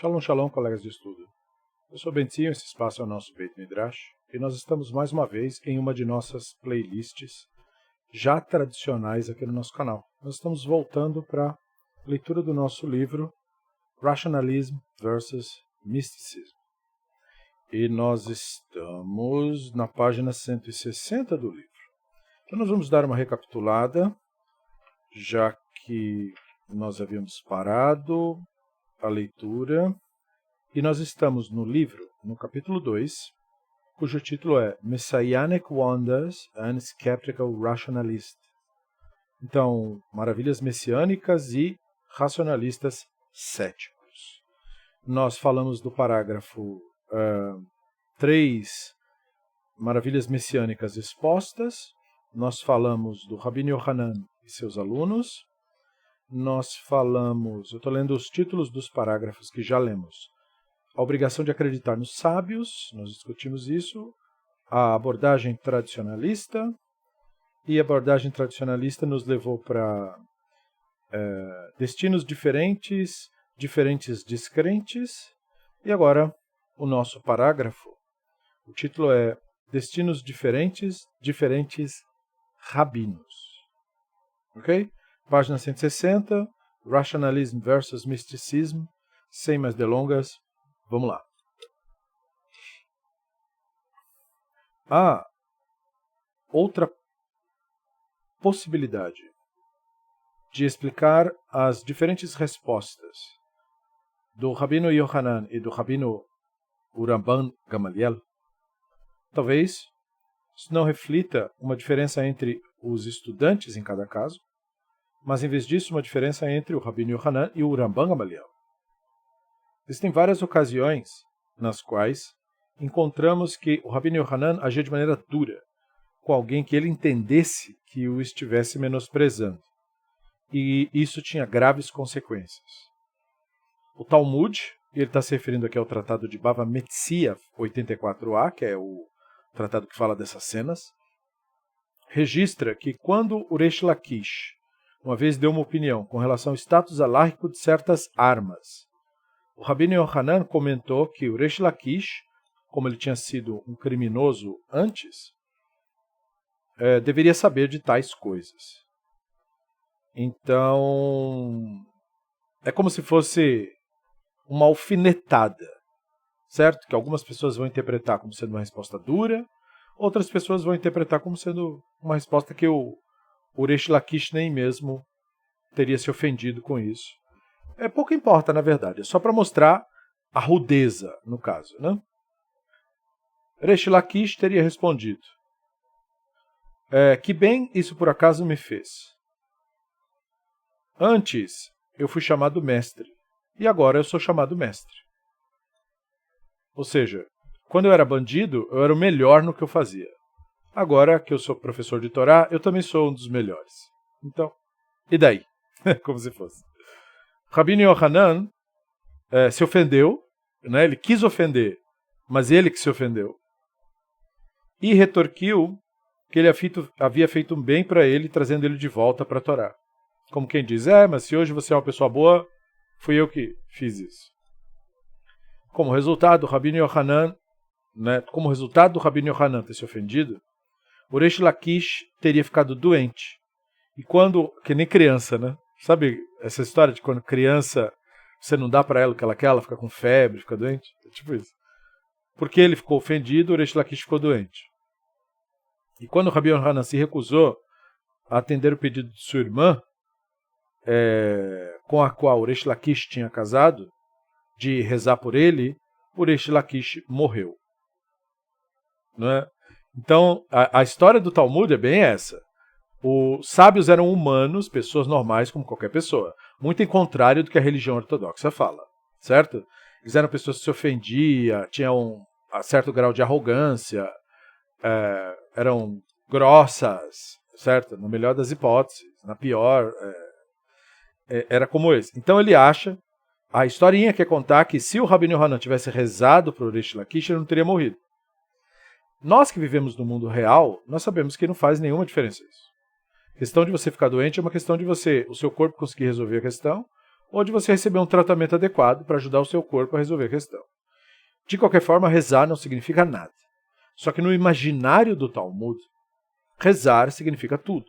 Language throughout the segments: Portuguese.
Shalom, shalom, colegas de estudo. Eu sou Bentinho, esse espaço é o nosso Beit Midrash, e nós estamos mais uma vez em uma de nossas playlists já tradicionais aqui no nosso canal. Nós estamos voltando para a leitura do nosso livro Rationalism versus Mysticism. E nós estamos na página 160 do livro. Então nós vamos dar uma recapitulada, já que nós havíamos parado a leitura, e nós estamos no livro, no capítulo 2, cujo título é Messianic Wonders and Skeptical Rationalist. Então, maravilhas messiânicas e racionalistas céticos. Nós falamos do parágrafo 3, maravilhas messiânicas expostas. Nós falamos do Rabbi Yohanan e seus alunos. Nós falamos, eu estou lendo os títulos dos parágrafos que já lemos. A obrigação de acreditar nos sábios, nós discutimos isso. A abordagem tradicionalista. E a abordagem tradicionalista nos levou para destinos diferentes, diferentes descrentes. E agora, o nosso parágrafo, o título é Destinos diferentes, diferentes rabinos. Ok? Página 160, Rationalism versus Mysticism. Sem mais delongas, vamos lá. Há outra possibilidade de explicar as diferentes respostas do Rabino Yohanan e do Rabino Rabban Gamaliel. Talvez isso não reflita uma diferença entre os estudantes em cada caso, mas em vez disso uma diferença entre o Rabino Yohanan e o Rabban Gamaliel. Existem várias ocasiões nas quais encontramos que o Rabino Yohanan agia de maneira dura com alguém que ele entendesse que o estivesse menosprezando. E isso tinha graves consequências. O Talmud, e ele está se referindo aqui ao tratado de Bava Metzia 84a, que é o tratado que fala dessas cenas, registra que quando o Reish Lakish uma vez deu uma opinião com relação ao status alárrico de certas armas, o Rabino Yohanan comentou que o Reish Lakish, como ele tinha sido um criminoso antes, deveria saber de tais coisas. Então, é como se fosse uma alfinetada, certo? Que algumas pessoas vão interpretar como sendo uma resposta dura, outras pessoas vão interpretar como sendo uma resposta que o Reish Lakish nem mesmo teria se ofendido com isso. Pouco importa, na verdade, é só para mostrar a rudeza, no caso, né? Reish Lakish teria respondido: que bem isso por acaso me fez. Antes eu fui chamado mestre, e agora eu sou chamado mestre. Ou seja, quando eu era bandido, eu era o melhor no que eu fazia. Agora que eu sou professor de Torá, eu também sou um dos melhores. Então, e daí? Como se fosse. Rabino Yohanan se ofendeu, né? Ele quis ofender, mas ele que se ofendeu. E retorquiu que ele havia feito um bem para ele, trazendo ele de volta para a Torá. Como quem diz, mas se hoje você é uma pessoa boa, fui eu que fiz isso. Como resultado, Rabino Yohanan, né, como resultado do Rabino Yohanan ter se ofendido, o Reish Lakish teria ficado doente. E quando, que nem criança, né? Sabe essa história de quando criança, você não dá para ela o que ela fica com febre, fica doente? É tipo isso. Porque ele ficou ofendido, o Reish Lakish ficou doente. E quando o Rabino Yohanan se recusou a atender o pedido de sua irmã, com a qual o Reish Lakish tinha casado, de rezar por ele, o Reish Lakish morreu. Não é? Então, a história do Talmud é bem essa. Os sábios eram humanos, pessoas normais como qualquer pessoa. Muito em contrário do que a religião ortodoxa fala. Certo? Eles eram pessoas que se ofendiam, tinham um certo grau de arrogância, eram grossas, certo? Na melhor das hipóteses, na pior, era como esse. Então ele acha, a historinha quer contar que se o Rabino Yohanan tivesse rezado para o Reish Lakish, ele não teria morrido. Nós que vivemos no mundo real, nós sabemos que não faz nenhuma diferença isso. A questão de você ficar doente é uma questão de o seu corpo conseguir resolver a questão, ou de você receber um tratamento adequado para ajudar o seu corpo a resolver a questão. De qualquer forma, rezar não significa nada. Só que no imaginário do Talmud, rezar significa tudo.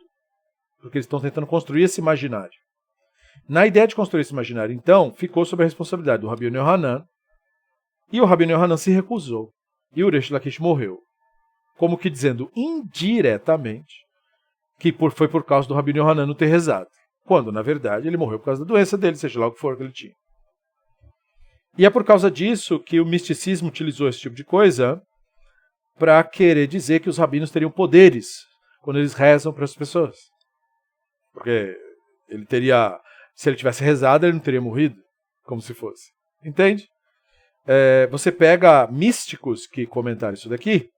Porque eles estão tentando construir esse imaginário. Na ideia de construir esse imaginário, então, ficou sob a responsabilidade do Rabino Yohanan, e o Rabino Yohanan se recusou. E o Reish Lakish morreu. Como que dizendo indiretamente que foi por causa do Rabino Yohanan não ter rezado. Quando, na verdade, ele morreu por causa da doença dele, seja lá o que for que ele tinha. E é por causa disso que o misticismo utilizou esse tipo de coisa para querer dizer que os rabinos teriam poderes quando eles rezam para as pessoas. Porque ele teria, se ele tivesse rezado, ele não teria morrido, como se fosse. Entende? Você pega místicos que comentaram isso daqui,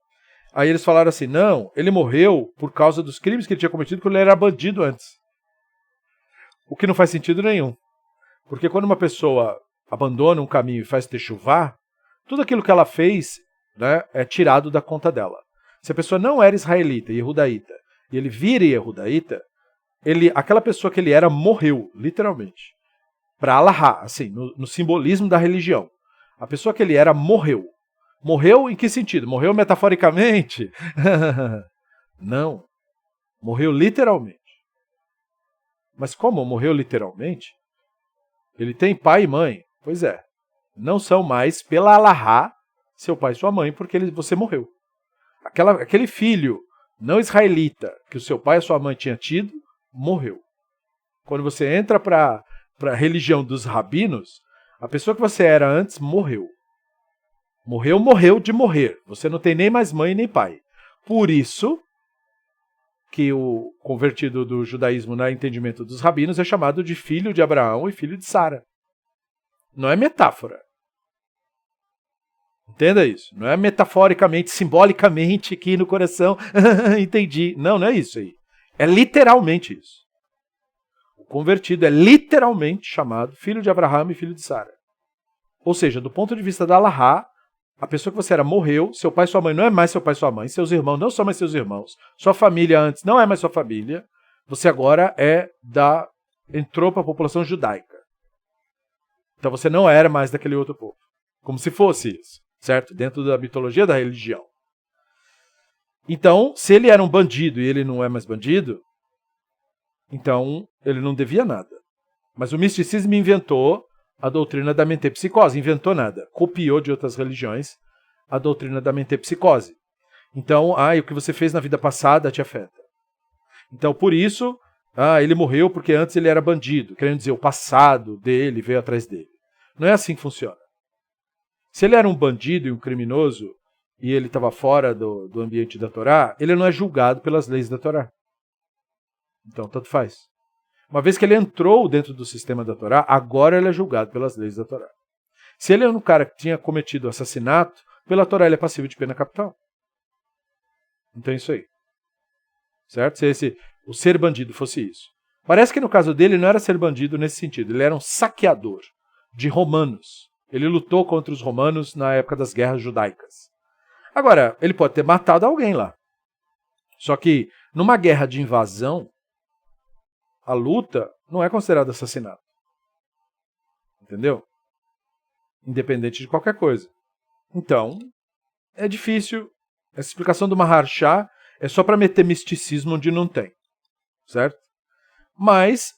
aí eles falaram assim, não, ele morreu por causa dos crimes que ele tinha cometido quando ele era bandido antes. O que não faz sentido nenhum. Porque quando uma pessoa abandona um caminho e faz techuvá, tudo aquilo que ela fez, né, é tirado da conta dela. Se a pessoa não era israelita e yehudaíta, e ele vira yehudaíta, aquela pessoa que ele era morreu, literalmente. Para Allahá, assim, no simbolismo da religião. A pessoa que ele era morreu. Morreu em que sentido? Morreu metaforicamente? Não. Morreu literalmente. Mas como morreu literalmente? Ele tem pai e mãe. Pois é. Não são mais, pela Allahá, seu pai e sua mãe, porque você morreu. Aquele filho não israelita que o seu pai e sua mãe tinham tido, morreu. Quando você entra para a religião dos rabinos, a pessoa que você era antes morreu. Morreu de morrer. Você não tem nem mais mãe nem pai. Por isso que o convertido do judaísmo no entendimento dos rabinos é chamado de filho de Abraão e filho de Sara. Não é metáfora. Entenda isso. Não é metaforicamente, simbolicamente aqui no coração. Entendi. Não é isso aí. É literalmente isso. O convertido é literalmente chamado filho de Abraão e filho de Sara. Ou seja, do ponto de vista da Allahá, a pessoa que você era morreu, seu pai e sua mãe não é mais seu pai e sua mãe, seus irmãos não são mais seus irmãos, sua família antes não é mais sua família, você agora entrou para a população judaica. Então você não era mais daquele outro povo. Como se fosse isso, certo? Dentro da mitologia da religião. Então, se ele era um bandido e ele não é mais bandido, então ele não devia nada. Mas o misticismo inventou a doutrina da mentepsicose. Inventou nada. Copiou de outras religiões a doutrina da mentepsicose. Então, o que você fez na vida passada te afeta. Então, por isso, ele morreu porque antes ele era bandido. Querendo dizer, o passado dele veio atrás dele. Não é assim que funciona. Se ele era um bandido e um criminoso, e ele estava fora do ambiente da Torá, ele não é julgado pelas leis da Torá. Então, tanto faz. Uma vez que ele entrou dentro do sistema da Torá, agora ele é julgado pelas leis da Torá. Se ele é um cara que tinha cometido assassinato, pela Torá ele é passível de pena capital. Então é isso aí. Certo? Se o ser bandido fosse isso. Parece que no caso dele não era ser bandido nesse sentido. Ele era um saqueador de romanos. Ele lutou contra os romanos na época das guerras judaicas. Agora, ele pode ter matado alguém lá. Só que numa guerra de invasão, a luta não é considerada assassinato. Entendeu? Independente de qualquer coisa. Então, é difícil. Essa explicação do Maharsha é só para meter misticismo onde não tem. Certo? Mas,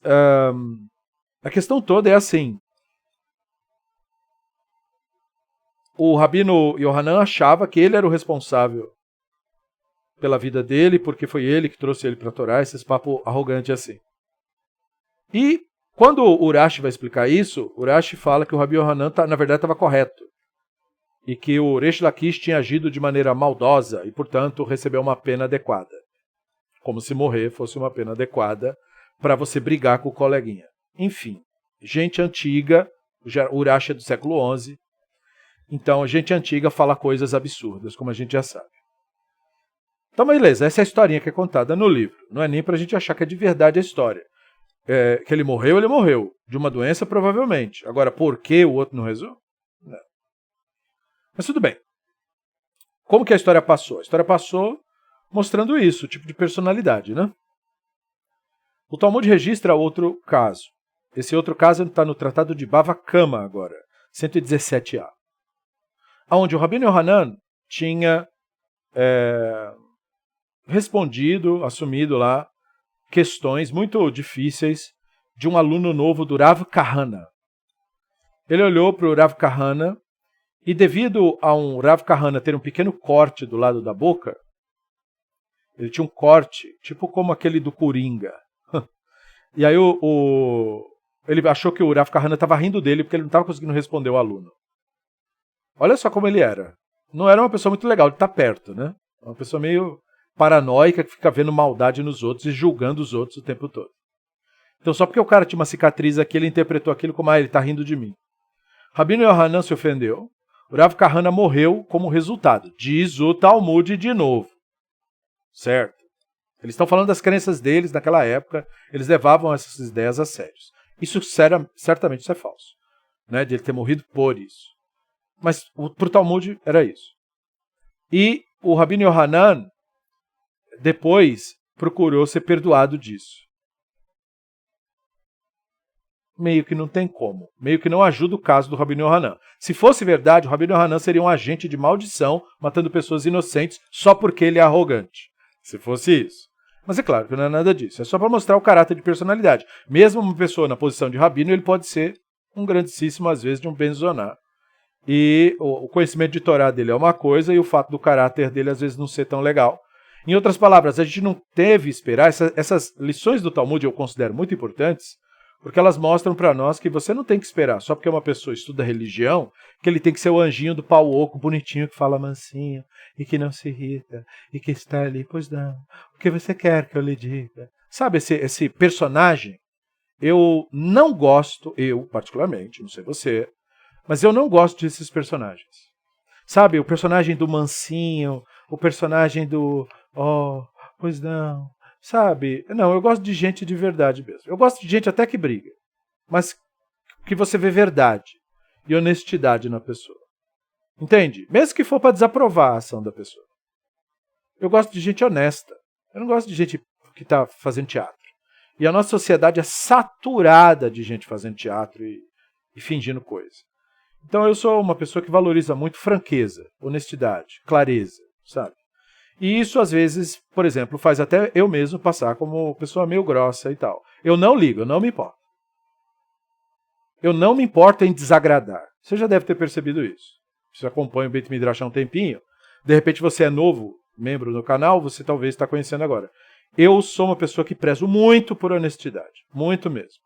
a questão toda é assim. O Rabino Yohanan achava que ele era o responsável pela vida dele, porque foi ele que trouxe ele para a Torá, esses papos arrogantes assim. E quando o Urashi vai explicar isso, o Urashi fala que o Rabi Yohanan, na verdade, estava correto. E que o Reish Lakish tinha agido de maneira maldosa e, portanto, recebeu uma pena adequada. Como se morrer fosse uma pena adequada para você brigar com o coleguinha. Enfim, gente antiga, o Urashi é do século XI, então a gente antiga fala coisas absurdas, como a gente já sabe. Então, beleza, essa é a historinha que é contada no livro. Não é nem para a gente achar que é de verdade a história. Que ele morreu. De uma doença, provavelmente. Agora, por que o outro não rezou? Não. Mas tudo bem. Como que a história passou? A história passou mostrando isso, o tipo de personalidade, né? O Talmud registra outro caso. Esse outro caso está no Tratado de Bava Kama agora, 117a. Onde o Rabino Yohanan tinha respondido, assumido lá, questões muito difíceis de um aluno novo do Rav Kahana. Ele olhou para o Rav Kahana e, devido a um Rav Kahana ter um pequeno corte do lado da boca, ele tinha um corte, tipo como aquele do Coringa. E aí ele achou que o Rav Kahana estava rindo dele porque ele não estava conseguindo responder o aluno. Olha só como ele era. Não era uma pessoa muito legal de estar perto, né? Uma pessoa meio paranoica que fica vendo maldade nos outros e julgando os outros o tempo todo. Então só porque o cara tinha uma cicatriz aqui, ele interpretou aquilo como, ele está rindo de mim. Rabino Yohanan se ofendeu. O Rav Kahana morreu como resultado. Diz o Talmud de novo. Certo? Eles estão falando das crenças deles naquela época. Eles levavam essas ideias a sério. Isso certamente isso é falso. Né? De ele ter morrido por isso. Mas para o Talmud era isso. E o Rabino Yohanan depois procurou ser perdoado disso. Meio que não tem como. Meio que não ajuda o caso do Rabino Yohanan. Se fosse verdade, o Rabino Yohanan seria um agente de maldição, matando pessoas inocentes só porque ele é arrogante. Se fosse isso. Mas é claro que não é nada disso. É só para mostrar o caráter de personalidade. Mesmo uma pessoa na posição de rabino, ele pode ser um grandíssimo, às vezes, de um benzoná. E o conhecimento de Torá dele é uma coisa e o fato do caráter dele, às vezes, não ser tão legal. Em outras palavras, a gente não deve esperar. Essas lições do Talmud eu considero muito importantes, porque elas mostram para nós que você não tem que esperar, só porque uma pessoa estuda religião, que ele tem que ser o anjinho do pau oco, bonitinho, que fala mansinho, e que não se irrita, e que está ali, pois não, o que você quer que eu lhe diga? Sabe, esse personagem, eu não gosto, eu particularmente, não sei você, mas eu não gosto desses personagens. Sabe, o personagem do mansinho, o personagem do, pois não... Sabe? Não, eu gosto de gente de verdade mesmo. Eu gosto de gente até que briga. Mas que você vê verdade e honestidade na pessoa. Entende? Mesmo que for para desaprovar a ação da pessoa. Eu gosto de gente honesta. Eu não gosto de gente que está fazendo teatro. E a nossa sociedade é saturada de gente fazendo teatro e fingindo coisa. Então eu sou uma pessoa que valoriza muito franqueza, honestidade, clareza, sabe? E isso, às vezes, por exemplo, faz até eu mesmo passar como pessoa meio grossa e tal. Eu não ligo, eu não me importo. Eu não me importo em desagradar. Você já deve ter percebido isso. Você acompanha o Beit Midrash há um tempinho. De repente você é novo membro do canal, você talvez está conhecendo agora. Eu sou uma pessoa que prezo muito por honestidade. Muito mesmo.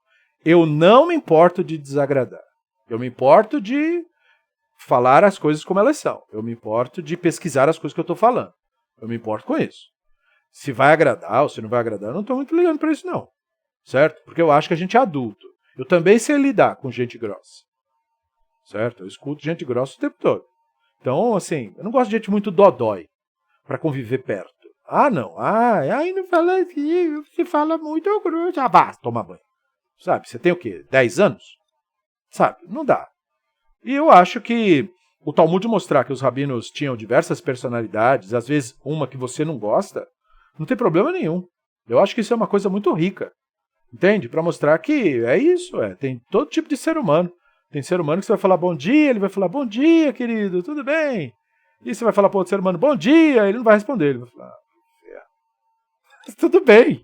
Eu não me importo de desagradar. Eu me importo de falar as coisas como elas são. Eu me importo de pesquisar as coisas que eu estou falando. Eu me importo com isso. Se vai agradar ou se não vai agradar, eu não estou muito ligando para isso, não. Certo? Porque eu acho que a gente é adulto. Eu também sei lidar com gente grossa. Certo? Eu escuto gente grossa o tempo todo. Então, assim, eu não gosto de gente muito dodói para conviver perto. Ah, não. Aí não fala assim, você fala muito grosso. Ah, vá, toma banho. Sabe? Você tem o quê? 10 anos? Sabe? Não dá. E eu acho que o Talmud mostrar que os rabinos tinham diversas personalidades, às vezes uma que você não gosta, não tem problema nenhum. Eu acho que isso é uma coisa muito rica. Entende? Para mostrar que é isso, tem todo tipo de ser humano. Tem ser humano que você vai falar bom dia, ele vai falar bom dia, querido, tudo bem? E você vai falar para outro ser humano bom dia, ele não vai responder, ele vai falar tudo bem.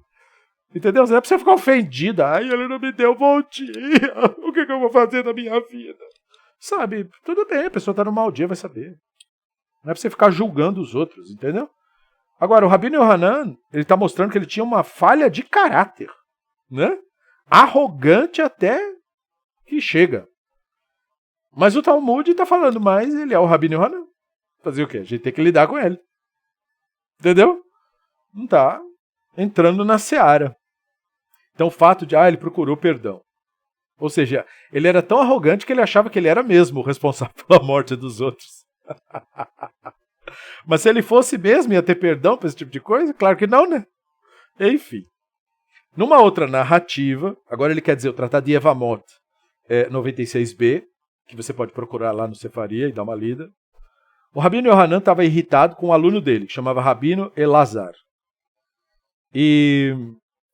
Entendeu? Não é pra você ficar ofendida. Ai, ele não me deu bom dia. O que eu vou fazer na minha vida? Sabe, tudo bem, a pessoa tá no mau dia, vai saber. Não é pra você ficar julgando os outros, entendeu? Agora, o Rabino Yohanan, ele tá mostrando que ele tinha uma falha de caráter, né? Arrogante até que chega. Mas o Talmud tá falando, mas ele é o Rabino Yohanan. Fazer o quê? A gente tem que lidar com ele. Entendeu? Não tá entrando na seara. Então o fato de, ele procurou perdão. Ou seja, ele era tão arrogante que ele achava que ele era mesmo o responsável pela morte dos outros. Mas se ele fosse mesmo, ia ter perdão para esse tipo de coisa? Claro que não, né? Enfim. Numa outra narrativa, agora ele quer dizer o Tratado de Yevamot 96b, que você pode procurar lá no Sefaria e dar uma lida. O Rabino Yohanan estava irritado com um aluno dele, que chamava Rabino Elazar. E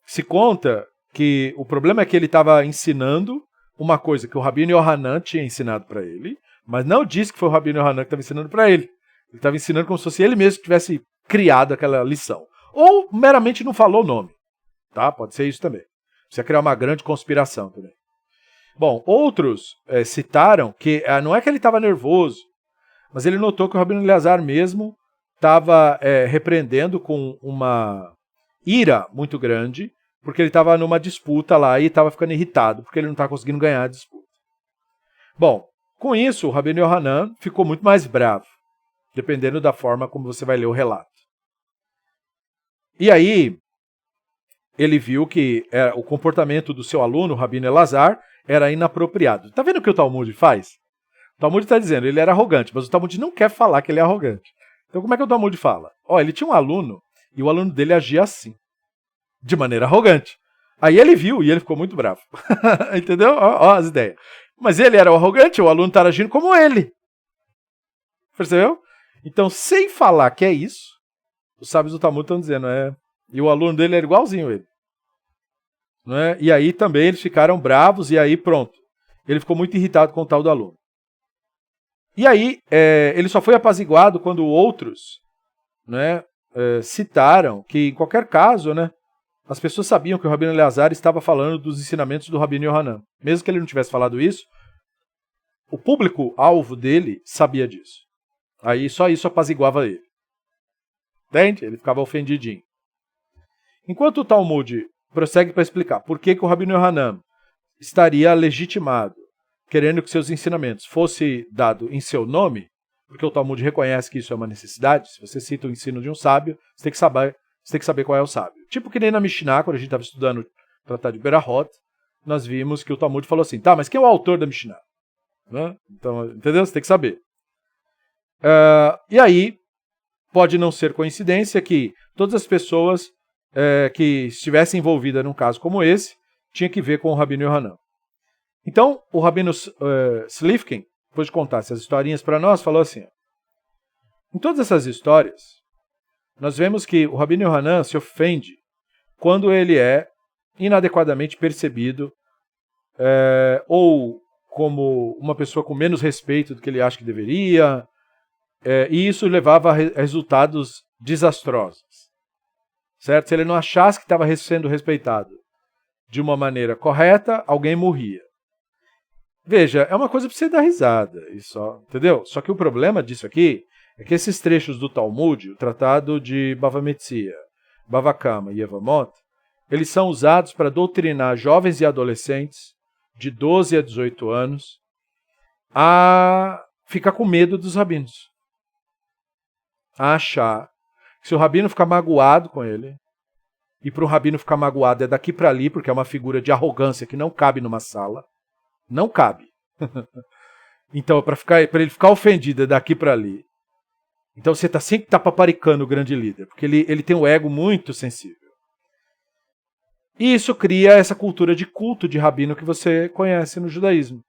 se conta que o problema é que ele estava ensinando uma coisa que o Rabino Yohanan tinha ensinado para ele, mas não disse que foi o Rabino Yohanan que estava ensinando para ele. Ele estava ensinando como se fosse ele mesmo que tivesse criado aquela lição. Ou meramente não falou o nome. Tá? Pode ser isso também. Você criar uma grande conspiração também. Bom, outros citaram que não é que ele estava nervoso, mas ele notou que o Rabino Eleazar mesmo estava repreendendo com uma ira muito grande, porque ele estava numa disputa lá e estava ficando irritado, porque ele não estava conseguindo ganhar a disputa. Bom, com isso, o Rabino Yohanan ficou muito mais bravo, dependendo da forma como você vai ler o relato. E aí, ele viu que o comportamento do seu aluno, o Rabino Eleazar, era inapropriado. Tá vendo o que o Talmud faz? O Talmud está dizendo, ele era arrogante, mas o Talmud não quer falar que ele é arrogante. Então como é que o Talmud fala? Ele tinha um aluno, e o aluno dele agia assim, de maneira arrogante. Aí ele viu, e ele ficou muito bravo. Entendeu? Ó as ideias. Mas ele era o arrogante, o aluno estava agindo como ele. Percebeu? Então, sem falar que é isso, os sábios do Talmud estão dizendo, e o aluno dele era igualzinho a ele. Não é? E aí também eles ficaram bravos, e aí pronto. Ele ficou muito irritado com o tal do aluno. E aí, ele só foi apaziguado quando outros, né, citaram que, em qualquer caso, né, as pessoas sabiam que o Rabino Eleazar estava falando dos ensinamentos do Rabino Yohanan. Mesmo que ele não tivesse falado isso, o público-alvo dele sabia disso. Aí só isso apaziguava ele. Entende? Ele ficava ofendidinho. Enquanto o Talmud prossegue para explicar por que o Rabino Yohanan estaria legitimado, querendo que seus ensinamentos fossem dados em seu nome, porque o Talmud reconhece que isso é uma necessidade. Se você cita o ensino de um sábio, você tem que saber qual é o sábio. Tipo que nem na Mishnah, quando a gente estava estudando o Tratado de Berahot, nós vimos que o Talmud falou assim, tá, mas quem é o autor da Mishnah? Né? Então, entendeu? Você tem que saber. E aí, pode não ser coincidência que todas as pessoas que estivessem envolvidas num caso como esse, tinha que ver com o Rabino Yohanan. Então, o Rabino Slifkin, depois de contar essas historinhas para nós, falou assim, em todas essas histórias, nós vemos que o Rabino Yohanan se ofende quando ele é inadequadamente percebido ou como uma pessoa com menos respeito do que ele acha que deveria, e isso levava a resultados desastrosos. Certo? Se ele não achasse que estava sendo respeitado de uma maneira correta, alguém morria. Veja, é uma coisa para você dar risada, entendeu? Só que o problema disso aqui é que esses trechos do Talmud, o Tratado de Bava Metzia, Bava Kama e Yevamot, eles são usados para doutrinar jovens e adolescentes de 12 a 18 anos a ficar com medo dos rabinos. A achar que se o rabino ficar magoado com ele, e para o rabino ficar magoado é daqui para ali, porque é uma figura de arrogância que não cabe numa sala, não cabe. Então, para ele ficar ofendido é daqui para ali. Então você está sempre paparicando o grande líder, porque ele tem um ego muito sensível. E isso cria essa cultura de culto de rabino que você conhece no judaísmo.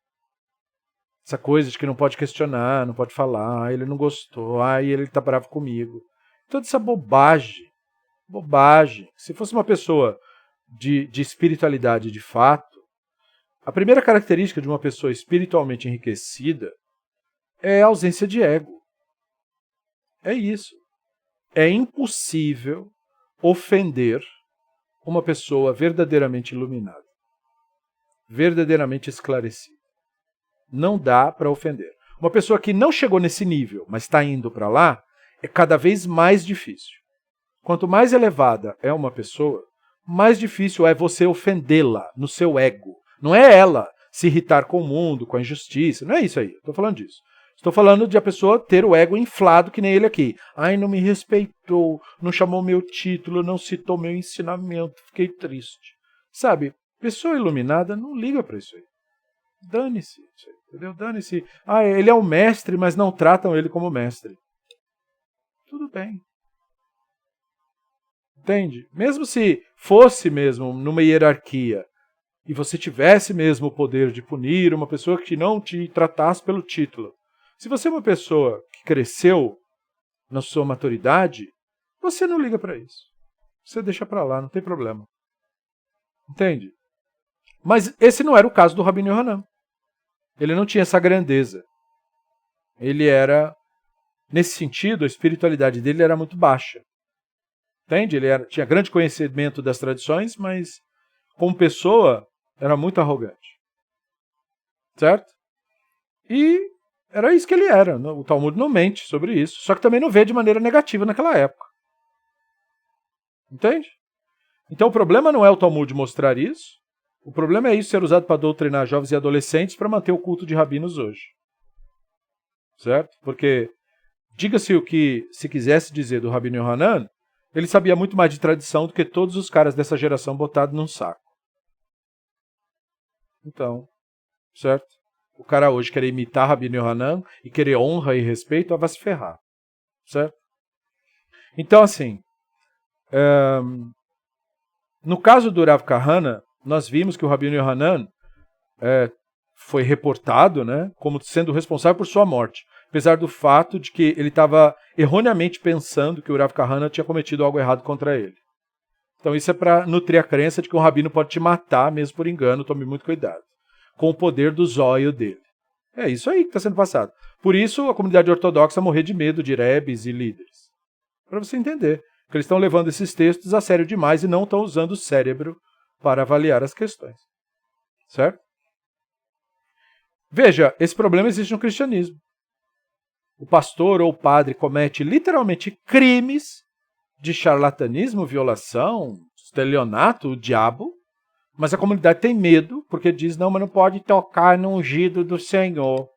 Essa coisa de que não pode questionar, não pode falar, ele não gostou, ele está bravo comigo. Toda essa bobagem. Bobagem. Se fosse uma pessoa de espiritualidade de fato, a primeira característica de uma pessoa espiritualmente enriquecida é a ausência de ego. É isso. É impossível ofender uma pessoa verdadeiramente iluminada, verdadeiramente esclarecida. Não dá para ofender. Uma pessoa que não chegou nesse nível, mas está indo para lá, é cada vez mais difícil. Quanto mais elevada é uma pessoa, mais difícil é você ofendê-la no seu ego. Não é ela se irritar com o mundo, com a injustiça, não é isso aí, estou falando disso. Estou falando de a pessoa ter o ego inflado que nem ele aqui. Não me respeitou, não chamou meu título, não citou meu ensinamento, fiquei triste. Sabe, pessoa iluminada não liga para isso aí. Dane-se, entendeu? Dane-se. Ele é um mestre, mas não tratam ele como mestre. Tudo bem. Entende? Mesmo se fosse mesmo numa hierarquia e você tivesse mesmo o poder de punir uma pessoa que não te tratasse pelo título. Se você é uma pessoa que cresceu na sua maturidade, você não liga para isso. Você deixa para lá, não tem problema. Entende? Mas esse não era o caso do Rabino Yohanan. Ele não tinha essa grandeza. Ele era, nesse sentido, a espiritualidade dele era muito baixa. Entende? Ele tinha grande conhecimento das tradições, mas como pessoa era muito arrogante. Certo? E era isso que ele era. O Talmud não mente sobre isso, só que também não vê de maneira negativa naquela época. Entende? Então o problema não é o Talmud mostrar isso, o problema é isso ser usado para doutrinar jovens e adolescentes para manter o culto de rabinos hoje. Certo? Porque, diga-se o que se quisesse dizer do Rabino Yohanan, ele sabia muito mais de tradição do que todos os caras dessa geração botados num saco. Então, certo? O cara hoje querer imitar Rabino Yohanan e querer honra e respeito, vai se ferrar. Certo? Então, assim, no caso do Rav Kahana, nós vimos que o Rabino Yohanan foi reportado, né, como sendo responsável por sua morte, apesar do fato de que ele estava erroneamente pensando que o Rav Kahana tinha cometido algo errado contra ele. Então isso é para nutrir a crença de que um rabino pode te matar mesmo por engano, tome muito cuidado, com o poder do zóio dele. É isso aí que está sendo passado. Por isso a comunidade ortodoxa morrer de medo de rebes e líderes. Para você entender que eles estão levando esses textos a sério demais e não estão usando o cérebro para avaliar as questões. Certo? Veja, esse problema existe no cristianismo. O pastor ou o padre comete literalmente crimes de charlatanismo, violação, estelionato, o diabo, mas a comunidade tem medo porque diz, não, mas não pode tocar no ungido do Senhor.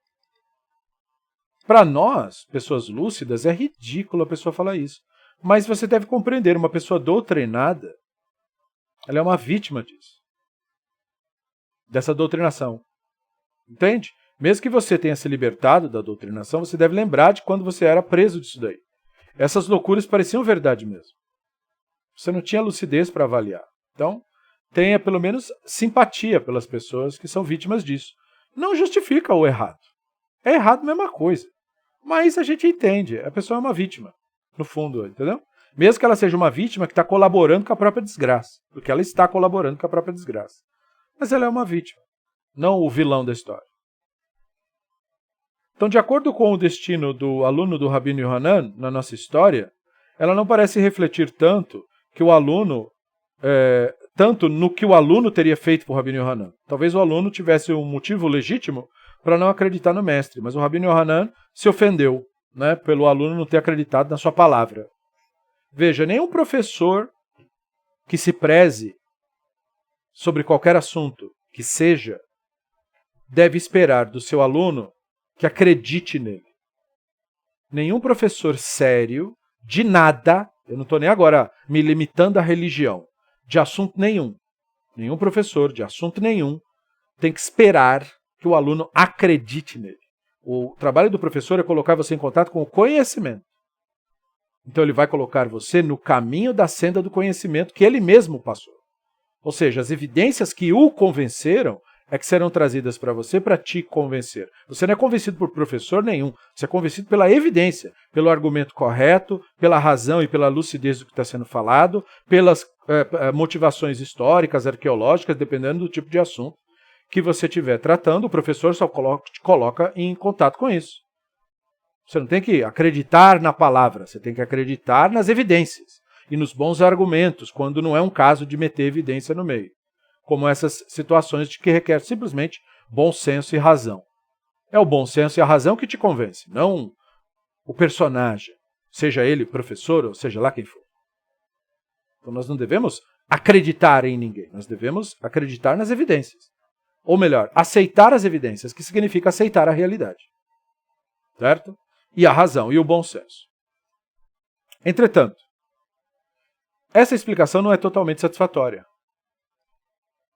Para nós, pessoas lúcidas, é ridículo a pessoa falar isso. Mas você deve compreender, uma pessoa doutrinada, ela é uma vítima disso. Dessa doutrinação. Entende? Mesmo que você tenha se libertado da doutrinação, você deve lembrar de quando você era preso disso daí. Essas loucuras pareciam verdade mesmo. Você não tinha lucidez para avaliar. Então, tenha pelo menos simpatia pelas pessoas que são vítimas disso. Não justifica o errado. É errado a mesma coisa. Mas a gente entende. A pessoa é uma vítima, no fundo, entendeu? Mesmo que ela seja uma vítima que está colaborando com a própria desgraça. Porque ela está colaborando com a própria desgraça. Mas ela é uma vítima, não o vilão da história. Então, de acordo com o destino do aluno do Rabino Yohanan na nossa história, ela não parece refletir tanto que o aluno, tanto no que o aluno teria feito por Rabino Yohanan. Talvez o aluno tivesse um motivo legítimo para não acreditar no mestre, mas o Rabino Yohanan se ofendeu, né, pelo aluno não ter acreditado na sua palavra. Veja, nenhum professor que se preze sobre qualquer assunto que seja, deve esperar do seu aluno que acredite nele. Nenhum professor sério, de nada, eu não estou nem agora me limitando à religião, de assunto nenhum, nenhum professor de assunto nenhum tem que esperar que o aluno acredite nele. O trabalho do professor é colocar você em contato com o conhecimento. Então ele vai colocar você no caminho da senda do conhecimento que ele mesmo passou. Ou seja, as evidências que o convenceram é que serão trazidas para você para te convencer. Você não é convencido por professor nenhum, você é convencido pela evidência, pelo argumento correto, pela razão e pela lucidez do que está sendo falado, pelas motivações históricas, arqueológicas, dependendo do tipo de assunto que você estiver tratando, o professor só te coloca em contato com isso. Você não tem que acreditar na palavra, você tem que acreditar nas evidências e nos bons argumentos, quando não é um caso de meter evidência no meio. Como essas situações de que requer simplesmente bom senso e razão. É o bom senso e a razão que te convence, não o personagem, seja ele professor ou seja lá quem for. Então nós não devemos acreditar em ninguém, nós devemos acreditar nas evidências. Ou melhor, aceitar as evidências, que significa aceitar a realidade. Certo? E a razão e o bom senso. Entretanto, essa explicação não é totalmente satisfatória.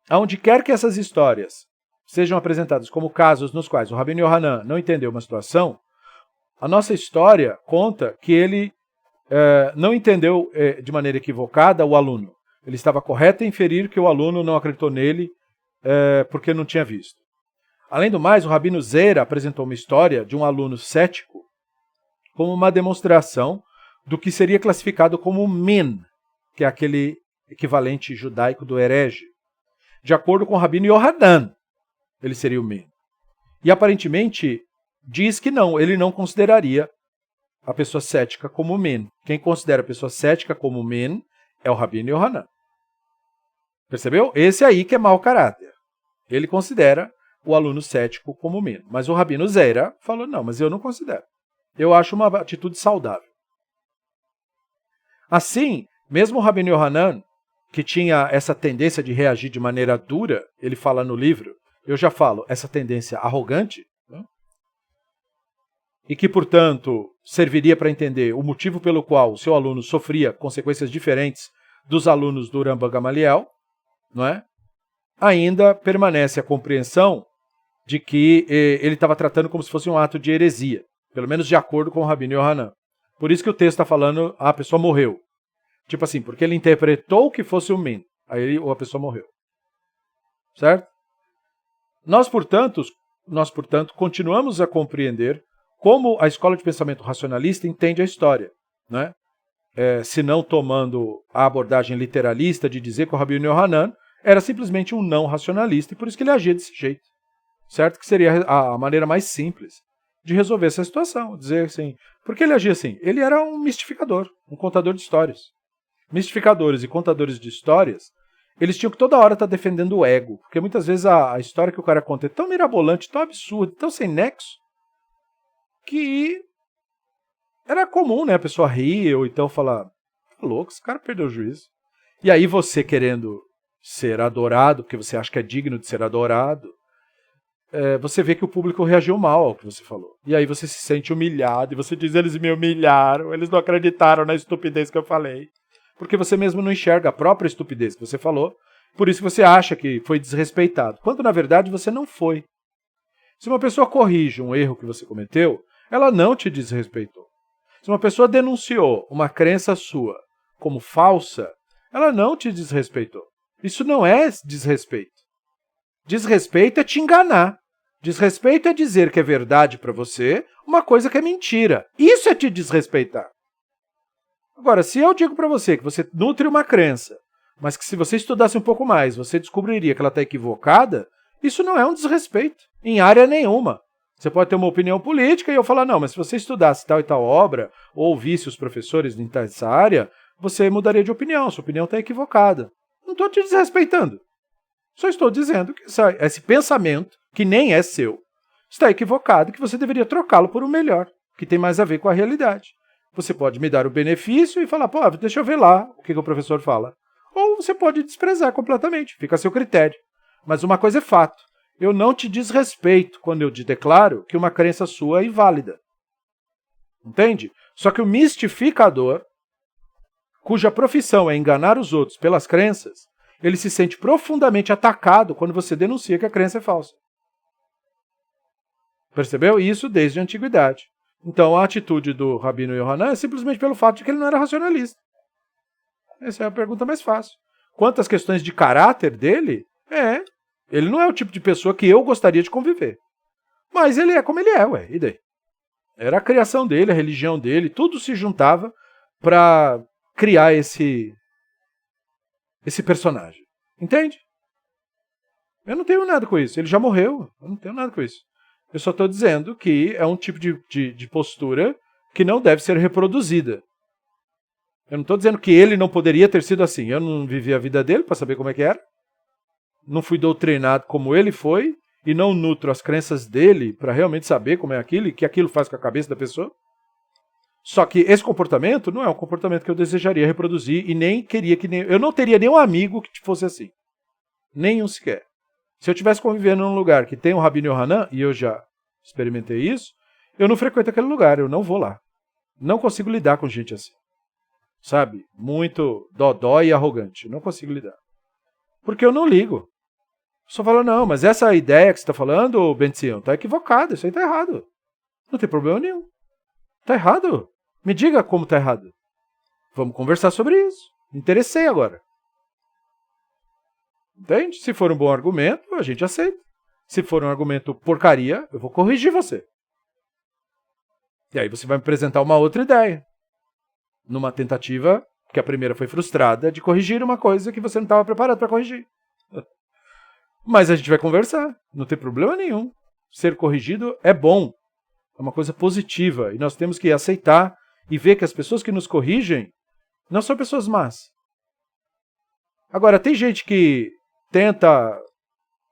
Aonde quer que essas histórias sejam apresentadas como casos nos quais o Rabino Yohanan não entendeu uma situação, a nossa história conta que ele não entendeu de maneira equivocada o aluno. Ele estava correto em inferir que o aluno não acreditou nele porque não tinha visto. Além do mais, o Rabino Zera apresentou uma história de um aluno cético como uma demonstração do que seria classificado como min, que é aquele equivalente judaico do herege. De acordo com o Rabino Yohanan, ele seria o men. E aparentemente diz que não, ele não consideraria a pessoa cética como men. Quem considera a pessoa cética como men é o Rabino Yohanan. Percebeu? Esse aí que é mau caráter. Ele considera o aluno cético como men. Mas o Rabino Zera falou, não, mas eu não considero. Eu acho uma atitude saudável. Assim, mesmo o Rabino Yohanan, que tinha essa tendência de reagir de maneira dura, ele fala no livro, eu já falo, essa tendência arrogante, né? E que, portanto, serviria para entender o motivo pelo qual o seu aluno sofria consequências diferentes dos alunos do Rambam Gamaliel, não é? Ainda permanece a compreensão de que ele estava tratando como se fosse um ato de heresia, pelo menos de acordo com o Rabino Yohanan. Por isso que o texto está falando, a pessoa morreu. Tipo assim, porque ele interpretou que fosse um men, aí a pessoa morreu. Certo? Nós, portanto, continuamos a compreender como a escola de pensamento racionalista entende a história, né? Se não tomando a abordagem literalista de dizer que o Rabino Yohanan era simplesmente um não racionalista e por isso que ele agia desse jeito. Certo? Que seria a maneira mais simples de resolver essa situação. Dizer assim, por que ele agia assim? Ele era um mistificador, um contador de histórias. Mistificadores e contadores de histórias, eles tinham que toda hora estar defendendo o ego, porque muitas vezes a história que o cara conta é tão mirabolante, tão absurda, tão sem nexo, que era comum, né, a pessoa rir ou então falar, tá louco, esse cara perdeu o juízo. E aí você querendo ser adorado, porque você acha que é digno de ser adorado, você vê que o público reagiu mal ao que você falou. E aí você se sente humilhado, e você diz, eles me humilharam, eles não acreditaram na estupidez que eu falei. Porque você mesmo não enxerga a própria estupidez que você falou, por isso você acha que foi desrespeitado, quando na verdade você não foi. Se uma pessoa corrige um erro que você cometeu, ela não te desrespeitou. Se uma pessoa denunciou uma crença sua como falsa, ela não te desrespeitou. Isso não é desrespeito. Desrespeito é te enganar. Desrespeito é dizer que é verdade para você uma coisa que é mentira. Isso é te desrespeitar. Agora, se eu digo para você que você nutre uma crença, mas que se você estudasse um pouco mais, você descobriria que ela está equivocada, isso não é um desrespeito, em área nenhuma. Você pode ter uma opinião política e eu falar, não, mas se você estudasse tal e tal obra, ou ouvisse os professores dessa área, você mudaria de opinião, sua opinião está equivocada. Não estou te desrespeitando. Só estou dizendo que esse pensamento, que nem é seu, está equivocado e que você deveria trocá-lo por um melhor, que tem mais a ver com a realidade. Você pode me dar o benefício e falar, pô, deixa eu ver lá o que o professor fala. Ou você pode desprezar completamente, fica a seu critério. Mas uma coisa é fato, eu não te desrespeito quando eu te declaro que uma crença sua é inválida. Entende? Só que o mistificador, cuja profissão é enganar os outros pelas crenças, ele se sente profundamente atacado quando você denuncia que a crença é falsa. Percebeu? Isso desde a antiguidade. Então, a atitude do Rabino Yohanan é simplesmente pelo fato de que ele não era racionalista. Essa é a pergunta mais fácil. Quanto às questões de caráter dele, ele não é o tipo de pessoa que eu gostaria de conviver. Mas ele é como ele é, ué, e daí? Era a criação dele, a religião dele, tudo se juntava para criar esse personagem. Entende? Eu não tenho nada com isso. Ele já morreu, eu não tenho nada com isso. Eu só estou dizendo que é um tipo de postura que não deve ser reproduzida. Eu não estou dizendo que ele não poderia ter sido assim. Eu não vivi a vida dele para saber como é que era. Não fui doutrinado como ele foi e não nutro as crenças dele para realmente saber como é aquilo e o que aquilo faz com a cabeça da pessoa. Só que esse comportamento não é um comportamento que eu desejaria reproduzir e nem queria que... Eu não teria nenhum amigo que fosse assim. Nenhum sequer. Se eu estivesse convivendo num lugar que tem um Rabino Yohanan, e eu já experimentei isso, eu não frequento aquele lugar, eu não vou lá. Não consigo lidar com gente assim. Sabe? Muito dodó e arrogante. Não consigo lidar. Porque eu não ligo. Só falo, não, mas essa ideia que você está falando, Benzion, está equivocada, isso aí está errado. Não tem problema nenhum. Está errado. Me diga como está errado. Vamos conversar sobre isso. Me interessei agora. Entende? Se for um bom argumento, a gente aceita. Se for um argumento porcaria, eu vou corrigir você. E aí você vai me apresentar uma outra ideia. Numa tentativa, que a primeira foi frustrada, de corrigir uma coisa que você não estava preparado para corrigir. Mas a gente vai conversar, não tem problema nenhum. Ser corrigido é bom, é uma coisa positiva. E nós temos que aceitar e ver que as pessoas que nos corrigem não são pessoas más. Agora, tem gente que tenta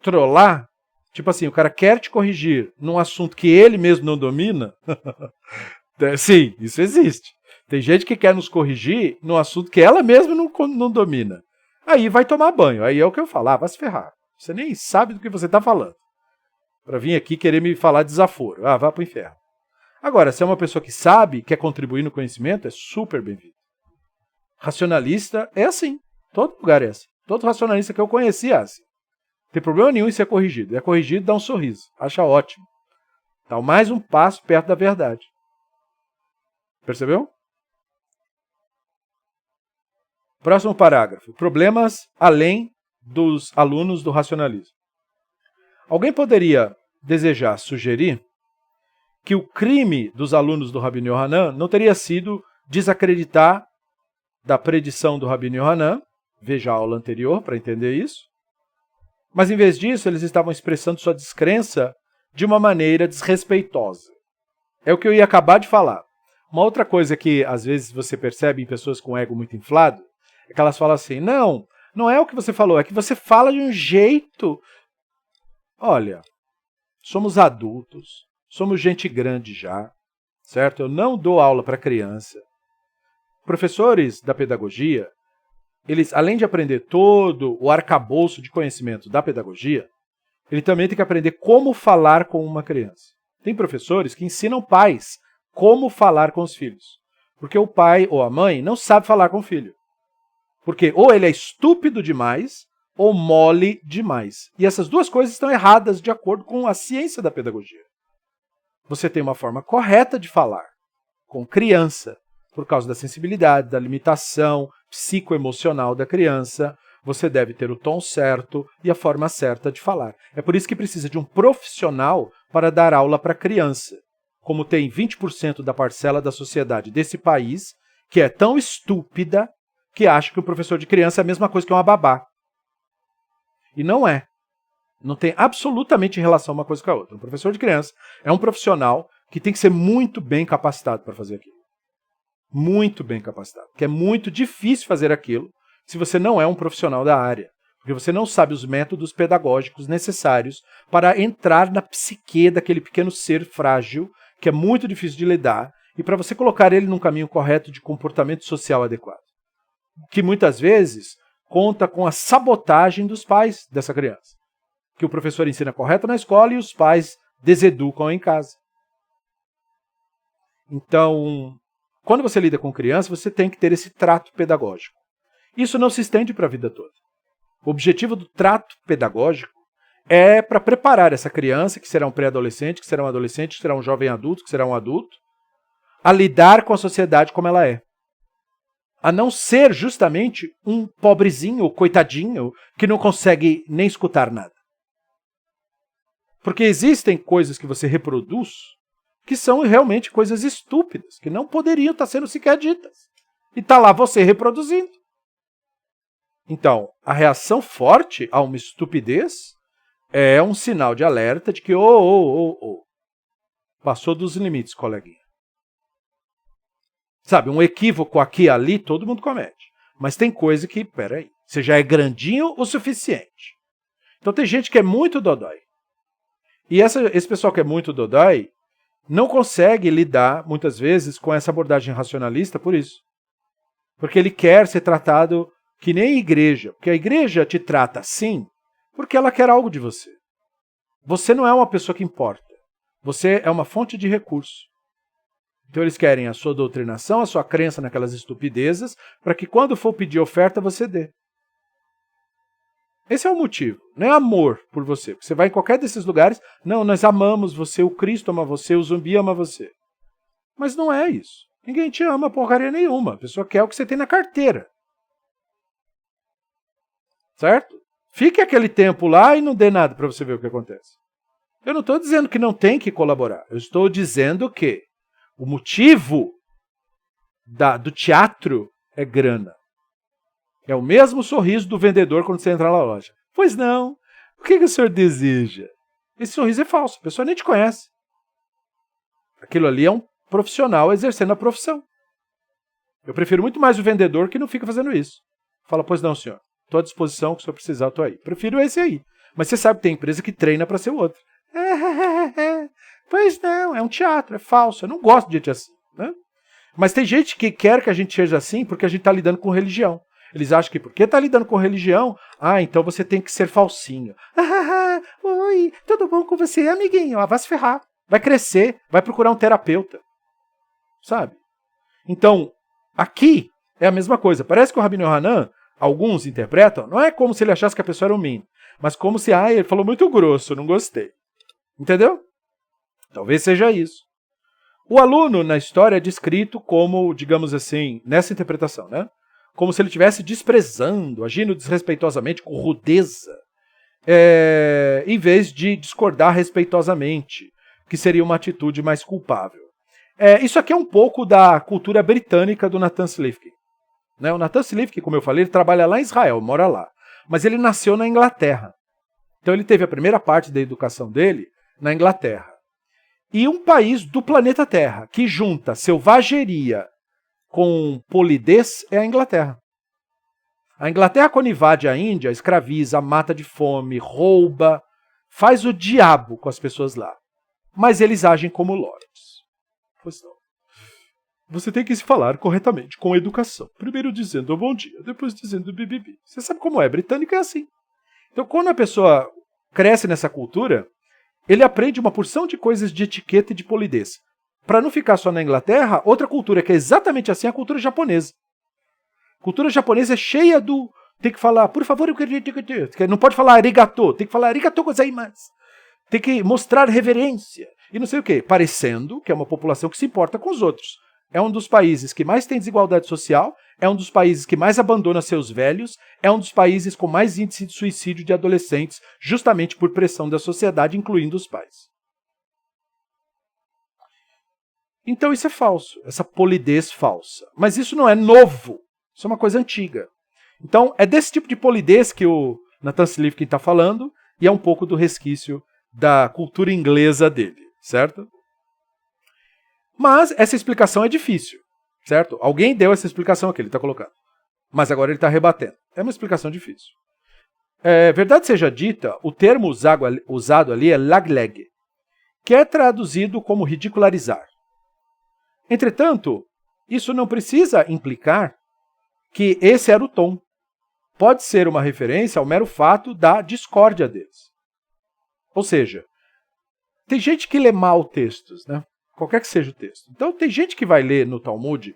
trollar, tipo assim, o cara quer te corrigir num assunto que ele mesmo não domina. Sim, isso existe. Tem gente que quer nos corrigir num assunto que ela mesma não domina. Aí vai tomar banho, aí é o que eu falo, vai se ferrar. Você nem sabe do que você está falando. Para vir aqui querer me falar desaforo. Vá pro inferno. Agora, se é uma pessoa que sabe, quer contribuir no conhecimento, é super bem-vindo. Racionalista é assim. Todo lugar é assim. Todo racionalista que eu conheci é assim. Não tem problema nenhum em ser corrigido. É corrigido, dá um sorriso. Acha ótimo. Dá mais um passo perto da verdade. Percebeu? Próximo parágrafo. Problemas além dos alunos do racionalismo. Alguém poderia desejar sugerir que o crime dos alunos do Rabino Yohanan não teria sido desacreditar da predição do Rabino Yohanan, veja a aula anterior para entender isso, mas em vez disso eles estavam expressando sua descrença de uma maneira desrespeitosa. É o que eu ia acabar de falar. Uma outra coisa que às vezes você percebe em pessoas com ego muito inflado, é que elas falam assim, não é o que você falou, é que você fala de um jeito... Olha, somos adultos, somos gente grande já, certo? Eu não dou aula para criança. Professores da pedagogia, eles, além de aprender todo o arcabouço de conhecimento da pedagogia, ele também tem que aprender como falar com uma criança. Tem professores que ensinam pais como falar com os filhos. Porque o pai ou a mãe não sabe falar com o filho. Porque ou ele é estúpido demais, ou mole demais. E essas duas coisas estão erradas de acordo com a ciência da pedagogia. Você tem uma forma correta de falar com criança, por causa da sensibilidade, da limitação psicoemocional da criança. Você deve ter o tom certo e a forma certa de falar. É por isso que precisa de um profissional para dar aula para criança. Como tem 20% da parcela da sociedade desse país, que é tão estúpida que acha que o professor de criança é a mesma coisa que uma babá. E não é. Não tem absolutamente relação uma coisa com a outra. Um professor de criança é um profissional que tem que ser muito bem capacitado para fazer aquilo. Muito bem capacitado. Porque é muito difícil fazer aquilo se você não é um profissional da área. Porque você não sabe os métodos pedagógicos necessários para entrar na psique daquele pequeno ser frágil, que é muito difícil de lidar, e para você colocar ele num caminho correto de comportamento social adequado. Que muitas vezes conta com a sabotagem dos pais dessa criança. Que o professor ensina correto na escola e os pais deseducam em casa. Então, quando você lida com criança, você tem que ter esse trato pedagógico. Isso não se estende para a vida toda. O objetivo do trato pedagógico é para preparar essa criança, que será um pré-adolescente, que será um adolescente, que será um jovem adulto, que será um adulto, a lidar com a sociedade como ela é. A não ser justamente um pobrezinho, coitadinho, que não consegue nem escutar nada. Porque existem coisas que você reproduz que são realmente coisas estúpidas, que não poderiam estar sendo sequer ditas. E está lá você reproduzindo. Então, a reação forte a uma estupidez é um sinal de alerta de que, passou dos limites, coleguinha. Sabe, um equívoco aqui e ali, todo mundo comete. Mas tem coisa que, peraí, você já é grandinho o suficiente. Então tem gente que é muito dodói. E esse pessoal que é muito dodói não consegue lidar, muitas vezes, com essa abordagem racionalista por isso. Porque ele quer ser tratado que nem a igreja. Porque a igreja te trata assim porque ela quer algo de você. Você não é uma pessoa que importa. Você é uma fonte de recurso. Então eles querem a sua doutrinação, a sua crença naquelas estupidezes, para que quando for pedir oferta, você dê. Esse é o motivo. Não é amor por você. Você vai em qualquer desses lugares, não, nós amamos você, o Cristo ama você, o zumbi ama você. Mas não é isso. Ninguém te ama porcaria nenhuma. A pessoa quer o que você tem na carteira. Certo? Fique aquele tempo lá e não dê nada para você ver o que acontece. Eu não estou dizendo que não tem que colaborar. Eu estou dizendo que o motivo do teatro é grana. É o mesmo sorriso do vendedor quando você entra na loja. Pois não. O que o senhor deseja? Esse sorriso é falso, a pessoa nem te conhece. Aquilo ali é um profissional exercendo a profissão. Eu prefiro muito mais o vendedor que não fica fazendo isso. Fala, pois não, senhor. Estou à disposição, que o senhor precisar, estou aí. Prefiro esse aí. Mas você sabe que tem empresa que treina para ser o outro. Pois não, é um teatro, é falso. Eu não gosto de gente assim. Né? Mas tem gente que quer que a gente seja assim porque a gente está lidando com religião. Eles acham que porque está lidando com religião, então você tem que ser falsinho. Oi, tudo bom com você, amiguinho? Vai se ferrar. Vai crescer, vai procurar um terapeuta. Sabe? Então, aqui é a mesma coisa. Parece que o Rabino Hanan, alguns interpretam, não é como se ele achasse que a pessoa era um mino, mas como se, ele falou muito grosso, não gostei. Entendeu? Talvez seja isso. O aluno na história é descrito como, digamos assim, nessa interpretação, né? Como se ele estivesse desprezando, agindo desrespeitosamente, com rudeza, em vez de discordar respeitosamente, que seria uma atitude mais culpável. Isso aqui é um pouco da cultura britânica do Nathan Slifkin. Né? O Nathan Slifkin, como eu falei, ele trabalha lá em Israel, mora lá. Mas ele nasceu na Inglaterra. Então ele teve a primeira parte da educação dele na Inglaterra. E um país do planeta Terra que junta selvageria com polidez é a Inglaterra. A Inglaterra, quando invade a Índia, escraviza, mata de fome, rouba, faz o diabo com as pessoas lá. Mas eles agem como lords. Pois não. Você tem que se falar corretamente, com educação. Primeiro dizendo bom dia, depois dizendo bibibi. Você sabe como é, britânico é assim. Então, quando a pessoa cresce nessa cultura, ele aprende uma porção de coisas de etiqueta e de polidez. Para não ficar só na Inglaterra, outra cultura que é exatamente assim é a cultura japonesa. A cultura japonesa é cheia do... Tem que falar, por favor, eu queria... Não pode falar arigato, tem que falar arigato gozaimasu. Tem que mostrar reverência. E não sei o quê. Parecendo que é uma população que se importa com os outros. É um dos países que mais tem desigualdade social, é um dos países que mais abandona seus velhos, é um dos países com mais índice de suicídio de adolescentes, justamente por pressão da sociedade, incluindo os pais. Então isso é falso, essa polidez falsa. Mas isso não é novo, isso é uma coisa antiga. Então é desse tipo de polidez que o Nathan Slifkin está falando, e é um pouco do resquício da cultura inglesa dele, certo? Mas essa explicação é difícil, certo? Alguém deu essa explicação aqui, ele está colocando. Mas agora ele está rebatendo. É uma explicação difícil. Verdade seja dita, o termo usado ali é lagleg, que é traduzido como ridicularizar. Entretanto, isso não precisa implicar que esse era o tom. Pode ser uma referência ao mero fato da discórdia deles. Ou seja, tem gente que lê mal textos, né? Qualquer que seja o texto. Então tem gente que vai ler no Talmud,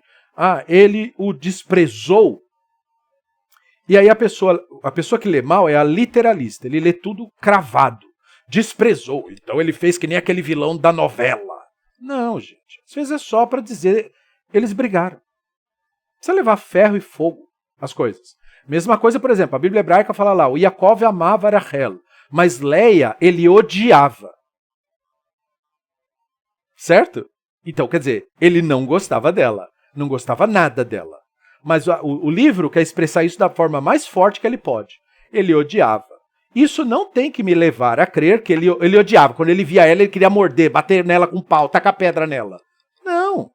ele o desprezou. E aí a pessoa que lê mal é a literalista, ele lê tudo cravado. Desprezou, então ele fez que nem aquele vilão da novela. Não, gente. Às vezes é só para dizer, eles brigaram. Precisa levar ferro e fogo as coisas. Mesma coisa, por exemplo, a Bíblia hebraica fala lá, o Yaakov amava Rachel, mas Leia ele odiava. Certo? Então, quer dizer, ele não gostava dela, não gostava nada dela. Mas o livro quer expressar isso da forma mais forte que ele pode. Ele odiava. Isso não tem que me levar a crer que ele odiava. Quando ele via ela, ele queria morder, bater nela com pau, tacar pedra nela. Não.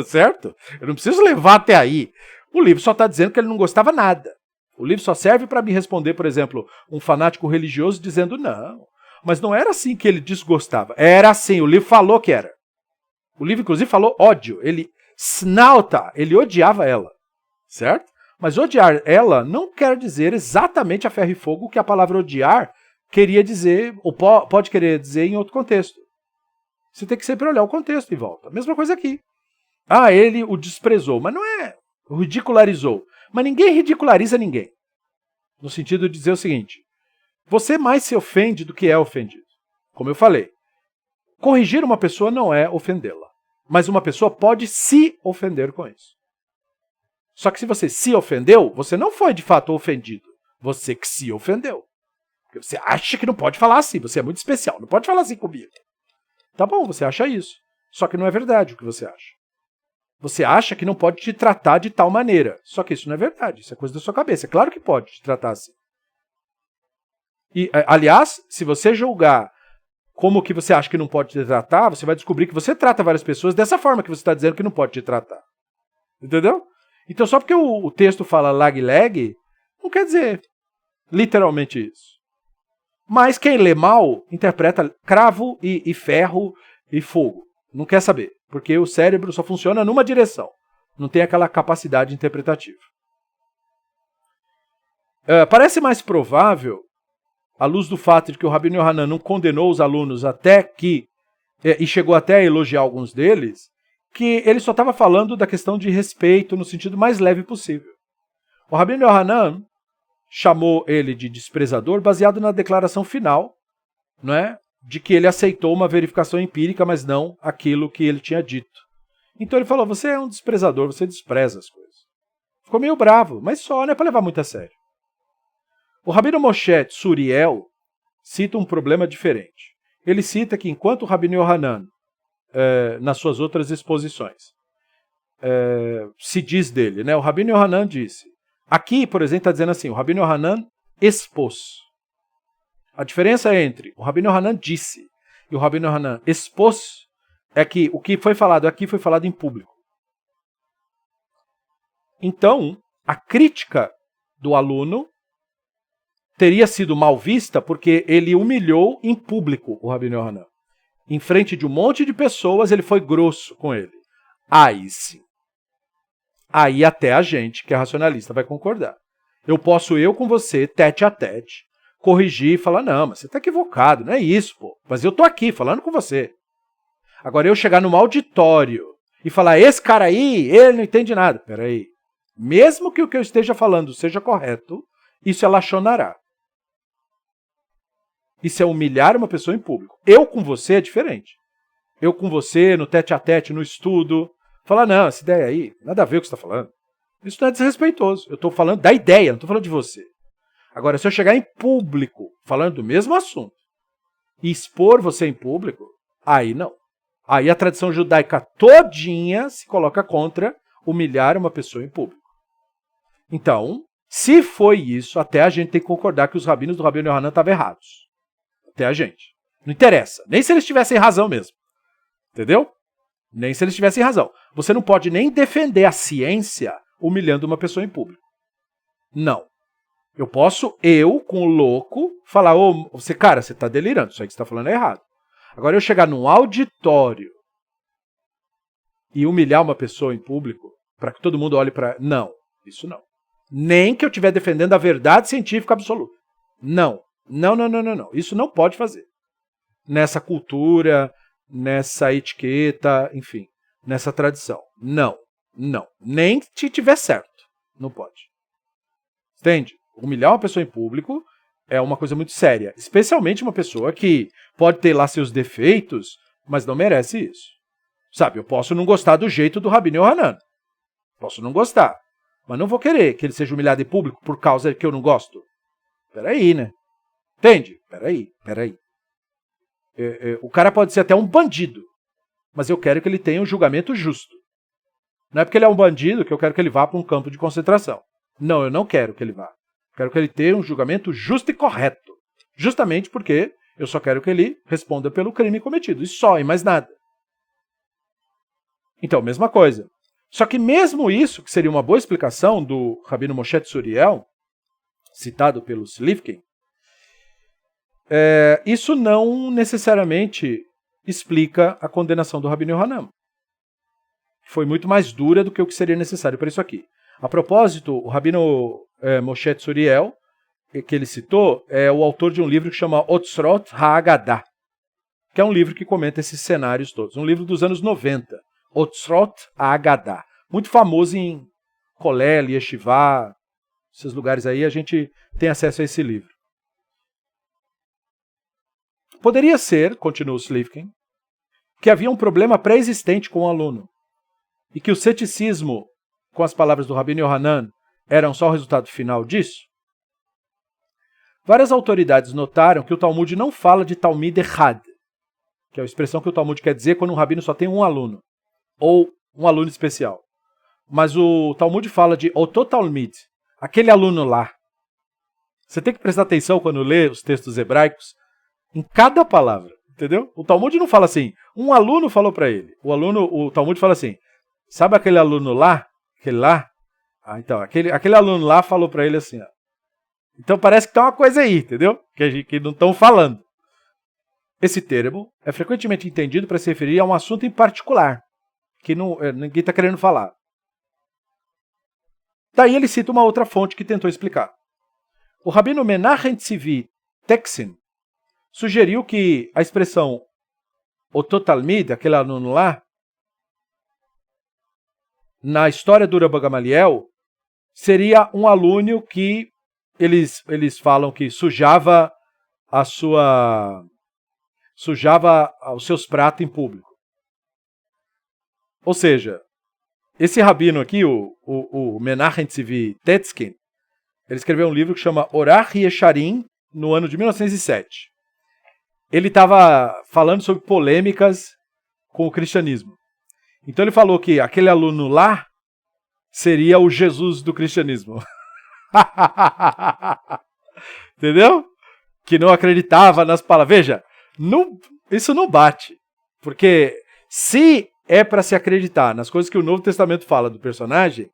Certo? Eu não preciso levar até aí. O livro só está dizendo que ele não gostava nada. O livro só serve para me responder, por exemplo, um fanático religioso dizendo não. Mas não era assim que ele desgostava. Era assim, o livro falou que era. O livro, inclusive, falou ódio. Ele snauta, ele odiava ela. Certo? Mas odiar ela não quer dizer exatamente a ferro e fogo que a palavra odiar queria dizer, ou pode querer dizer em outro contexto. Você tem que sempre olhar o contexto em volta. Mesma coisa aqui. Ele o desprezou, mas não é ridicularizou. Mas ninguém ridiculariza ninguém. No sentido de dizer o seguinte, você mais se ofende do que é ofendido. Como eu falei, corrigir uma pessoa não é ofendê-la. Mas uma pessoa pode se ofender com isso. Só que se você se ofendeu, você não foi de fato ofendido. Você que se ofendeu. Porque você acha que não pode falar assim. Você é muito especial. Não pode falar assim comigo. Tá bom, você acha isso. Só que não é verdade o que você acha. Você acha que não pode te tratar de tal maneira. Só que isso não é verdade. Isso é coisa da sua cabeça. É claro que pode te tratar assim. E, aliás, se você julgar como que você acha que não pode te tratar, você vai descobrir que você trata várias pessoas dessa forma que você está dizendo que não pode te tratar. Entendeu? Então, só porque o texto fala lag-lag, não quer dizer literalmente isso. Mas quem lê mal, interpreta cravo e ferro e fogo. Não quer saber, porque o cérebro só funciona numa direção. Não tem aquela capacidade interpretativa. Parece mais provável, à luz do fato de que o Rabino Yohanan não condenou os alunos até que, e chegou até a elogiar alguns deles, que ele só estava falando da questão de respeito no sentido mais leve possível. O Rabino Yohanan chamou ele de desprezador baseado na declaração final, não é? De que ele aceitou uma verificação empírica, mas não aquilo que ele tinha dito. Então ele falou, você é um desprezador, você despreza as coisas. Ficou meio bravo, mas só, não é para levar muito a sério. O Rabino Moshe Tzuriel cita um problema diferente. Ele cita que enquanto o Rabino Yohanan, nas suas outras exposições, se diz dele, né? O Rabino Yohanan disse, aqui, por exemplo, está dizendo assim, o Rabino Yohanan expôs. A diferença entre o Rabino Yohanan disse e o Rabino Yohanan expôs é que o que foi falado aqui foi falado em público. Então, a crítica do aluno teria sido mal vista porque ele humilhou em público o Rabino Yohanan. Em frente de um monte de pessoas, ele foi grosso com ele. Aí sim. Aí até a gente, que é racionalista, vai concordar. Eu posso, com você, tete a tete, corrigir e falar, não, mas você está equivocado, não é isso, pô. Mas eu tô aqui falando com você. Agora eu chegar num auditório e falar, esse cara aí, ele não entende nada. Peraí. Mesmo que o que eu esteja falando seja correto, isso é lachonará. Isso é humilhar uma pessoa em público. Eu com você é diferente. Eu com você, no tete a tete, no estudo, falar, não, essa ideia aí, nada a ver com o que você está falando. Isso não é desrespeitoso. Eu estou falando da ideia, não estou falando de você. Agora, se eu chegar em público, falando do mesmo assunto, e expor você em público, aí não. Aí a tradição judaica todinha se coloca contra humilhar uma pessoa em público. Então, se foi isso, até a gente tem que concordar que os rabinos do Rabino Yohanan estavam errados. Até a gente. Não interessa. Nem se eles tivessem razão mesmo. Entendeu? Nem se eles tivessem razão. Você não pode nem defender a ciência humilhando uma pessoa em público. Não. Eu posso, com o louco, falar, você está delirando, isso aí que você está falando é errado. Agora, eu chegar num auditório e humilhar uma pessoa em público, para que todo mundo olhe para... Não, isso não. Nem que eu estiver defendendo a verdade científica absoluta. Não. Não. Isso não pode fazer. Nessa cultura, nessa etiqueta, enfim, nessa tradição. Não. Nem se tiver certo. Não pode. Entende? Humilhar uma pessoa em público é uma coisa muito séria. Especialmente uma pessoa que pode ter lá seus defeitos, mas não merece isso. Sabe, eu posso não gostar do jeito do Rabino Yohanan. Posso não gostar. Mas não vou querer que ele seja humilhado em público por causa que eu não gosto. Peraí, né? Entende? Peraí. O cara pode ser até um bandido, mas eu quero que ele tenha um julgamento justo. Não é porque ele é um bandido que eu quero que ele vá para um campo de concentração. Não, eu não quero que ele vá. Eu quero que ele tenha um julgamento justo e correto. Justamente porque eu só quero que ele responda pelo crime cometido. E só, e mais nada. Então, mesma coisa. Só que mesmo isso, que seria uma boa explicação do Rabino Moshe Tzuriel, citado pelo Slivkin, isso não necessariamente explica a condenação do Rabino Yohanan. Foi muito mais dura do que o que seria necessário para isso aqui. A propósito, o Rabino Moshe Tzuriel, que ele citou, é o autor de um livro que chama Otzrot HaAgadah, que é um livro que comenta esses cenários todos. Um livro dos anos 90. Otzrot HaAgadah. Muito famoso em Kolel, Yeshivá, esses lugares aí, a gente tem acesso a esse livro. Poderia ser, continua o Slivkin, que havia um problema pré-existente com o aluno e que o ceticismo com as palavras do Rabino Yohanan eram só o resultado final disso? Várias autoridades notaram que o Talmud não fala de Talmid Echad, que é a expressão que o Talmud quer dizer quando um rabino só tem um aluno, ou um aluno especial. Mas o Talmud fala de Oto Talmid, aquele aluno lá. Você tem que prestar atenção quando lê os textos hebraicos em cada palavra, entendeu? O Talmud não fala assim, um aluno falou para ele. O Talmud fala assim, sabe aquele aluno lá? Aquele lá? Ah, então, aquele aluno lá falou para ele assim, ó. Então parece que tem uma coisa aí, entendeu? Que não estão falando. Esse termo é frequentemente entendido para se referir a um assunto em particular, que ninguém está querendo falar. Daí ele cita uma outra fonte que tentou explicar. O rabino Menachem Tzvi Teksin sugeriu que a expressão Ototalmid, aquele aluno lá, na história do Rabban Gamaliel, seria um aluno que eles falam que sujava os seus pratos em público. Ou seja, esse rabino aqui, o Menachem Tzvi Teksin, ele escreveu um livro que chama Orach Yesharim, no ano de 1907. Ele estava falando sobre polêmicas com o cristianismo. Então ele falou que aquele aluno lá seria o Jesus do cristianismo. Entendeu? Que não acreditava nas palavras. Veja, isso não bate. Porque se é para se acreditar nas coisas que o Novo Testamento fala do personagem,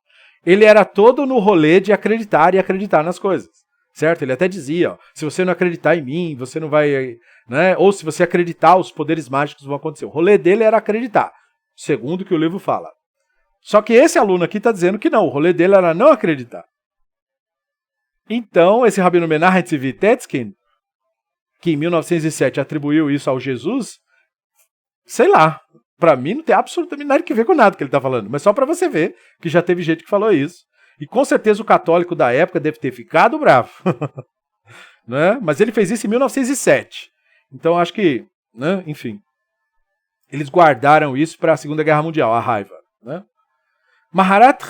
ele era todo no rolê de acreditar e acreditar nas coisas. Certo? Ele até dizia, ó, se você não acreditar em mim, você não vai... Né? Ou se você acreditar, os poderes mágicos vão acontecer. O rolê dele era acreditar, segundo o que o livro fala. Só que esse aluno aqui está dizendo que não, o rolê dele era não acreditar. Então, esse rabino Menachem Tzvi Teksin, que em 1907 atribuiu isso ao Jesus, sei lá, para mim não tem absolutamente nada que ver com nada que ele está falando, mas só para você ver que já teve gente que falou isso. E com certeza o católico da época deve ter ficado bravo. Né? Mas ele fez isso em 1907. Então acho que, né, enfim, eles guardaram isso para a Segunda Guerra Mundial, a raiva. Né? Maharat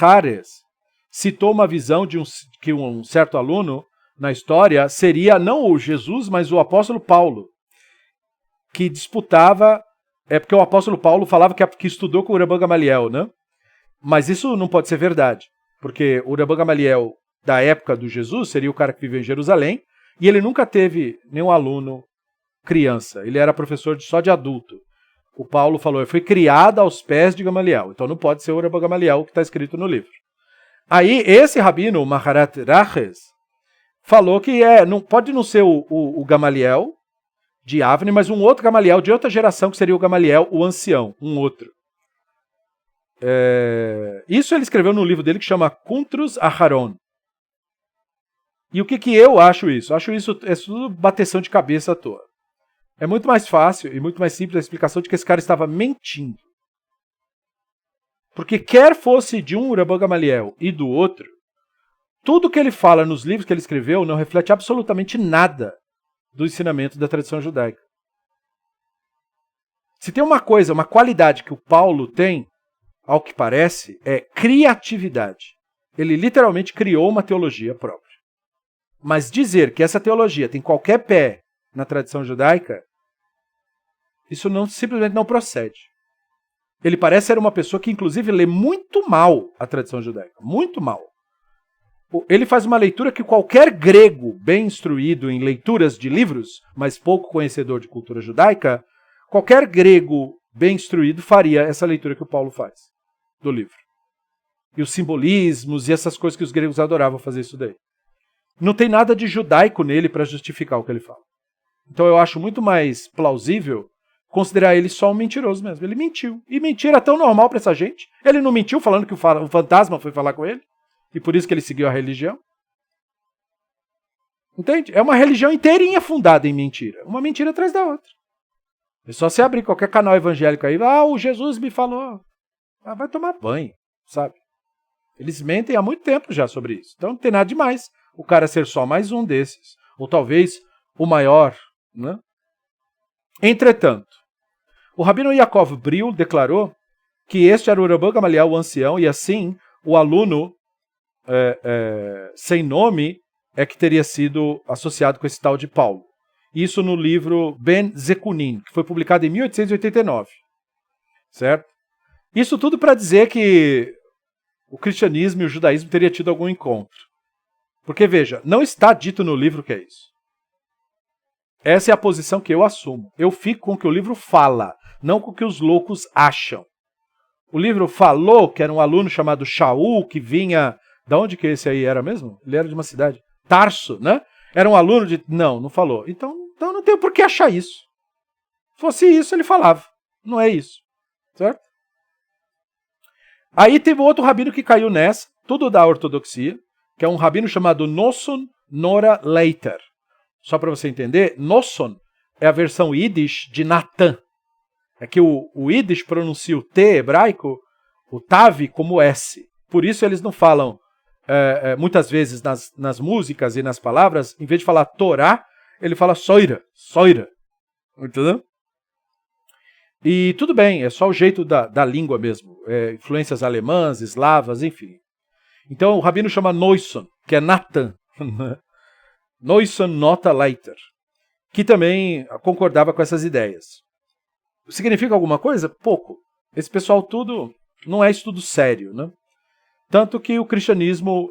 Hares citou uma visão de que um certo aluno na história seria não o Jesus, mas o apóstolo Paulo, que disputava, porque o apóstolo Paulo falava que estudou com o Rabban Gamaliel, né? Mas isso não pode ser verdade, porque o Rabban Gamaliel da época do Jesus seria o cara que viveu em Jerusalém, e ele nunca teve nenhum aluno criança, ele era professor só de adulto. O Paulo falou, ele foi criado aos pés de Gamaliel, então não pode ser o Rabban Gamaliel que está escrito no livro. Aí esse rabino, Maharat Hares, falou que pode não ser o Gamaliel de Avne, mas um outro Gamaliel de outra geração, que seria o Gamaliel, o ancião, um outro. Isso ele escreveu no livro dele que chama Kuntrus Aharon. E o que eu acho isso? Acho isso é tudo bateção de cabeça à toa. É muito mais fácil e muito mais simples a explicação de que esse cara estava mentindo. Porque quer fosse de um Rabban Gamaliel e do outro, tudo que ele fala nos livros que ele escreveu não reflete absolutamente nada do ensinamento da tradição judaica. Se tem uma coisa, uma qualidade que o Paulo tem, ao que parece, é criatividade. Ele literalmente criou uma teologia própria. Mas dizer que essa teologia tem qualquer pé na tradição judaica, isso simplesmente não procede. Ele parece ser uma pessoa que, inclusive, lê muito mal a tradição judaica. Muito mal. Ele faz uma leitura que qualquer grego bem instruído em leituras de livros, mas pouco conhecedor de cultura judaica, qualquer grego bem instruído faria essa leitura que o Paulo faz do livro. E os simbolismos e essas coisas que os gregos adoravam fazer isso daí. Não tem nada de judaico nele para justificar o que ele fala. Então eu acho muito mais plausível considerar ele só um mentiroso mesmo. Ele mentiu. E mentira é tão normal para essa gente. Ele não mentiu falando que o fantasma foi falar com ele. E por isso que ele seguiu a religião. Entende? É uma religião inteirinha fundada em mentira. Uma mentira atrás da outra. É só você abrir qualquer canal evangélico aí. O Jesus me falou. Vai tomar banho, sabe? Eles mentem há muito tempo já sobre isso. Então não tem nada demais o cara ser só mais um desses. Ou talvez o maior, né? Entretanto, o rabino Yaakov Briel declarou que este era o Rabban Gamaliel, o ancião, e assim o aluno sem nome é que teria sido associado com esse tal de Paulo. Isso no livro Ben Zekunin, que foi publicado em 1889. Certo? Isso tudo para dizer que o cristianismo e o judaísmo teriam tido algum encontro. Porque, veja, não está dito no livro que é isso. Essa é a posição que eu assumo. Eu fico com o que o livro fala, não com o que os loucos acham. O livro falou que era um aluno chamado Shaul, que vinha... Da onde que esse aí era mesmo? Ele era de uma cidade. Tarso, né? Era um aluno de... Não falou. Então não tem por que achar isso. Se fosse isso, ele falava. Não é isso. Certo? Aí teve outro rabino que caiu nessa, tudo da ortodoxia, que é um rabino chamado Nosson Nora Leiter. Só para você entender, Nosson é a versão Yiddish de Natan. É que o Yiddish pronuncia o T hebraico, o Tav, como S. Por isso eles não falam, muitas vezes nas músicas e nas palavras, em vez de falar Torá, ele fala Soira. Entendeu? E tudo bem, é só o jeito da língua mesmo. Influências alemãs, eslavas, enfim. Então o rabino chama Noisson, que é Natan. Noisson Nota Leiter, que também concordava com essas ideias. Significa alguma coisa? Pouco. Esse pessoal tudo não é estudo sério, né? Tanto que o cristianismo,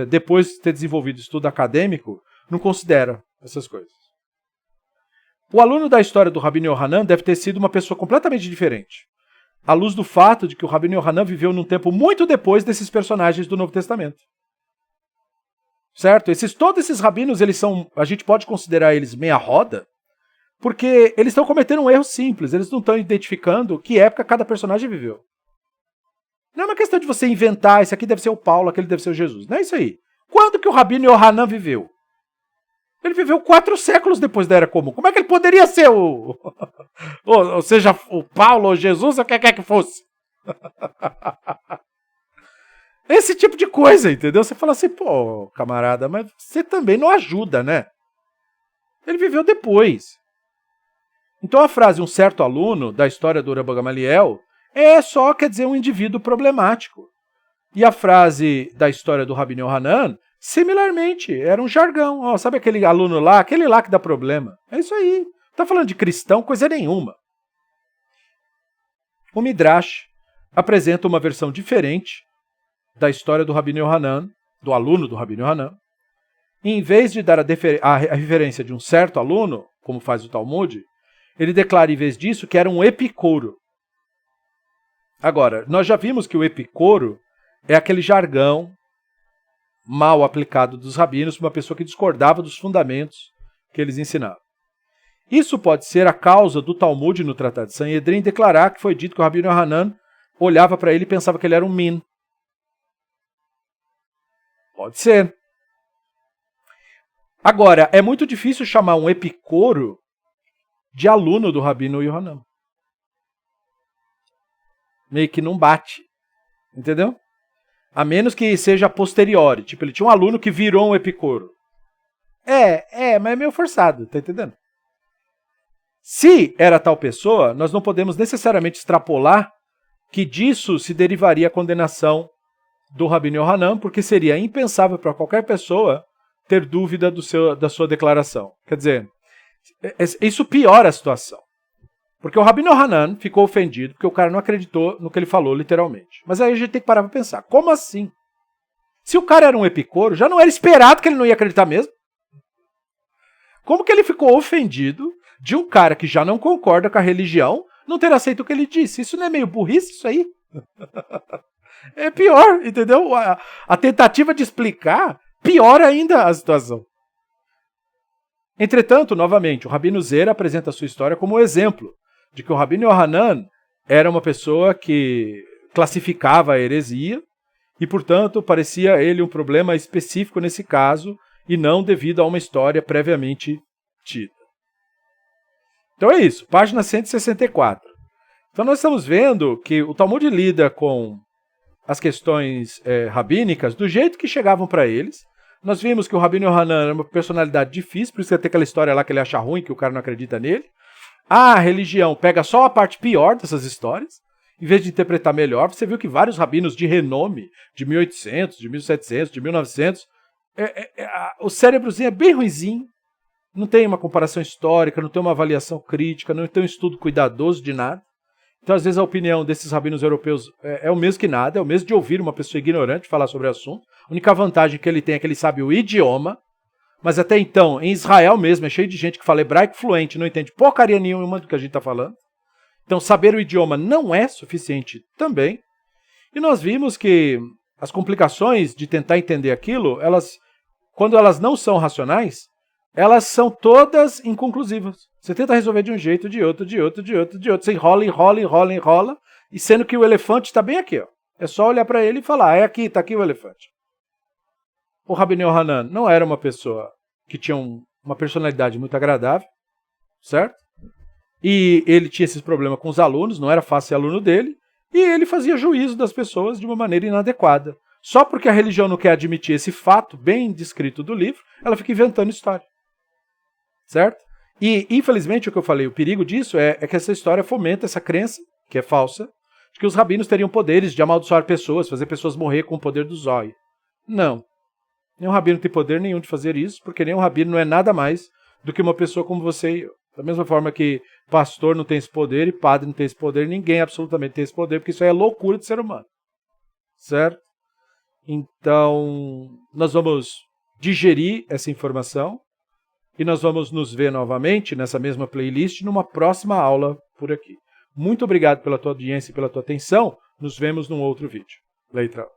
depois de ter desenvolvido estudo acadêmico, não considera essas coisas. O aluno da história do Rabino Yohanan deve ter sido uma pessoa completamente diferente, à luz do fato de que o Rabino Yohanan viveu num tempo muito depois desses personagens do Novo Testamento. Certo? Todos esses rabinos, a gente pode considerar eles meia roda, porque eles estão cometendo um erro simples, eles não estão identificando que época cada personagem viveu. Não é uma questão de você inventar, esse aqui deve ser o Paulo, aquele deve ser o Jesus. Não é isso aí. Quando que o Rabino Yohanan viveu? Ele viveu 4 séculos depois da Era Comum. Como é que ele poderia ser ou seja, o Paulo ou Jesus, ou o que quer que fosse? Esse tipo de coisa, entendeu? Você fala assim, pô, camarada, mas você também não ajuda, né? Ele viveu depois. Então a frase um certo aluno da história do Rabbi Gamaliel quer dizer um indivíduo problemático. E a frase da história do Rabino Yohanan, similarmente, era um jargão. Ó, sabe aquele aluno lá, aquele lá que dá problema? É isso aí. Não tá falando de cristão, coisa nenhuma. O Midrash apresenta uma versão diferente da história do Rabino Yohanan, do aluno do Rabino Yohanan. E em vez de dar a referência de um certo aluno, como faz o Talmud, ele declara em vez disso que era um epicuro. Agora, nós já vimos que o epicuro é aquele jargão mal aplicado dos rabinos para uma pessoa que discordava dos fundamentos que eles ensinavam. Isso pode ser a causa do Talmud no Tratado de Sanhedrin declarar que foi dito que o Rabino Yohanan olhava para ele e pensava que ele era um min. Pode ser. Agora, é muito difícil chamar um epicuro de aluno do Rabino Yohanan. Meio que não bate. Entendeu? A menos que seja a posteriori. Tipo, ele tinha um aluno que virou um epicuro. Mas é meio forçado, tá entendendo? Se era tal pessoa, nós não podemos necessariamente extrapolar que disso se derivaria a condenação do Rabino Yohanan, porque seria impensável para qualquer pessoa ter dúvida da sua declaração. Quer dizer, isso piora a situação. Porque o Rabino Yohanan ficou ofendido porque o cara não acreditou no que ele falou, literalmente. Mas aí a gente tem que parar para pensar, como assim? Se o cara era um epicuro, já não era esperado que ele não ia acreditar mesmo? Como que ele ficou ofendido de um cara que já não concorda com a religião não ter aceito o que ele disse? Isso não é meio burrice, isso aí? É pior, entendeu? A tentativa de explicar piora ainda a situação. Entretanto, novamente, o Rabino Zera apresenta a sua história como exemplo de que o Rabino Yohanan era uma pessoa que classificava a heresia e, portanto, parecia ele um problema específico nesse caso e não devido a uma história previamente tida. Então é isso, página 164. Então nós estamos vendo que o Talmud lida com as questões rabínicas do jeito que chegavam para eles. Nós vimos que o Rabino Yohanan era uma personalidade difícil, por isso que tem aquela história lá que ele acha ruim, que o cara não acredita nele. A religião pega só a parte pior dessas histórias, em vez de interpretar melhor. Você viu que vários rabinos de renome, de 1800, de 1700, de 1900, o cérebrozinho é bem ruinzinho, não tem uma comparação histórica, não tem uma avaliação crítica, não tem um estudo cuidadoso de nada. Então, às vezes, a opinião desses rabinos europeus é o mesmo que nada, é o mesmo de ouvir uma pessoa ignorante falar sobre o assunto. A única vantagem que ele tem é que ele sabe o idioma, mas até então, em Israel mesmo, é cheio de gente que fala hebraico fluente, não entende porcaria nenhuma do que a gente está falando. Então, saber o idioma não é suficiente também. E nós vimos que as complicações de tentar entender aquilo, quando elas não são racionais, elas são todas inconclusivas. Você tenta resolver de um jeito, de outro. Você enrola, e sendo que o elefante está bem aqui. Ó. É só olhar para ele e falar, está aqui o elefante. O Rabbi Yohanan não era uma pessoa que tinha uma personalidade muito agradável, certo? E ele tinha esses problemas com os alunos, não era fácil ser aluno dele, e ele fazia juízo das pessoas de uma maneira inadequada. Só porque a religião não quer admitir esse fato bem descrito do livro, ela fica inventando história. Certo? E, infelizmente, o que eu falei, o perigo disso é que essa história fomenta essa crença, que é falsa, de que os rabinos teriam poderes de amaldiçoar pessoas, fazer pessoas morrer com o poder do zóio. Não. Nenhum rabino tem poder nenhum de fazer isso, porque nenhum rabino não é nada mais do que uma pessoa como você e eu. Da mesma forma que pastor não tem esse poder e padre não tem esse poder, ninguém absolutamente tem esse poder, porque isso aí é loucura de ser humano. Certo? Então, nós vamos digerir essa informação e nós vamos nos ver novamente nessa mesma playlist numa próxima aula por aqui. Muito obrigado pela tua audiência e pela tua atenção. Nos vemos num outro vídeo. Leitral.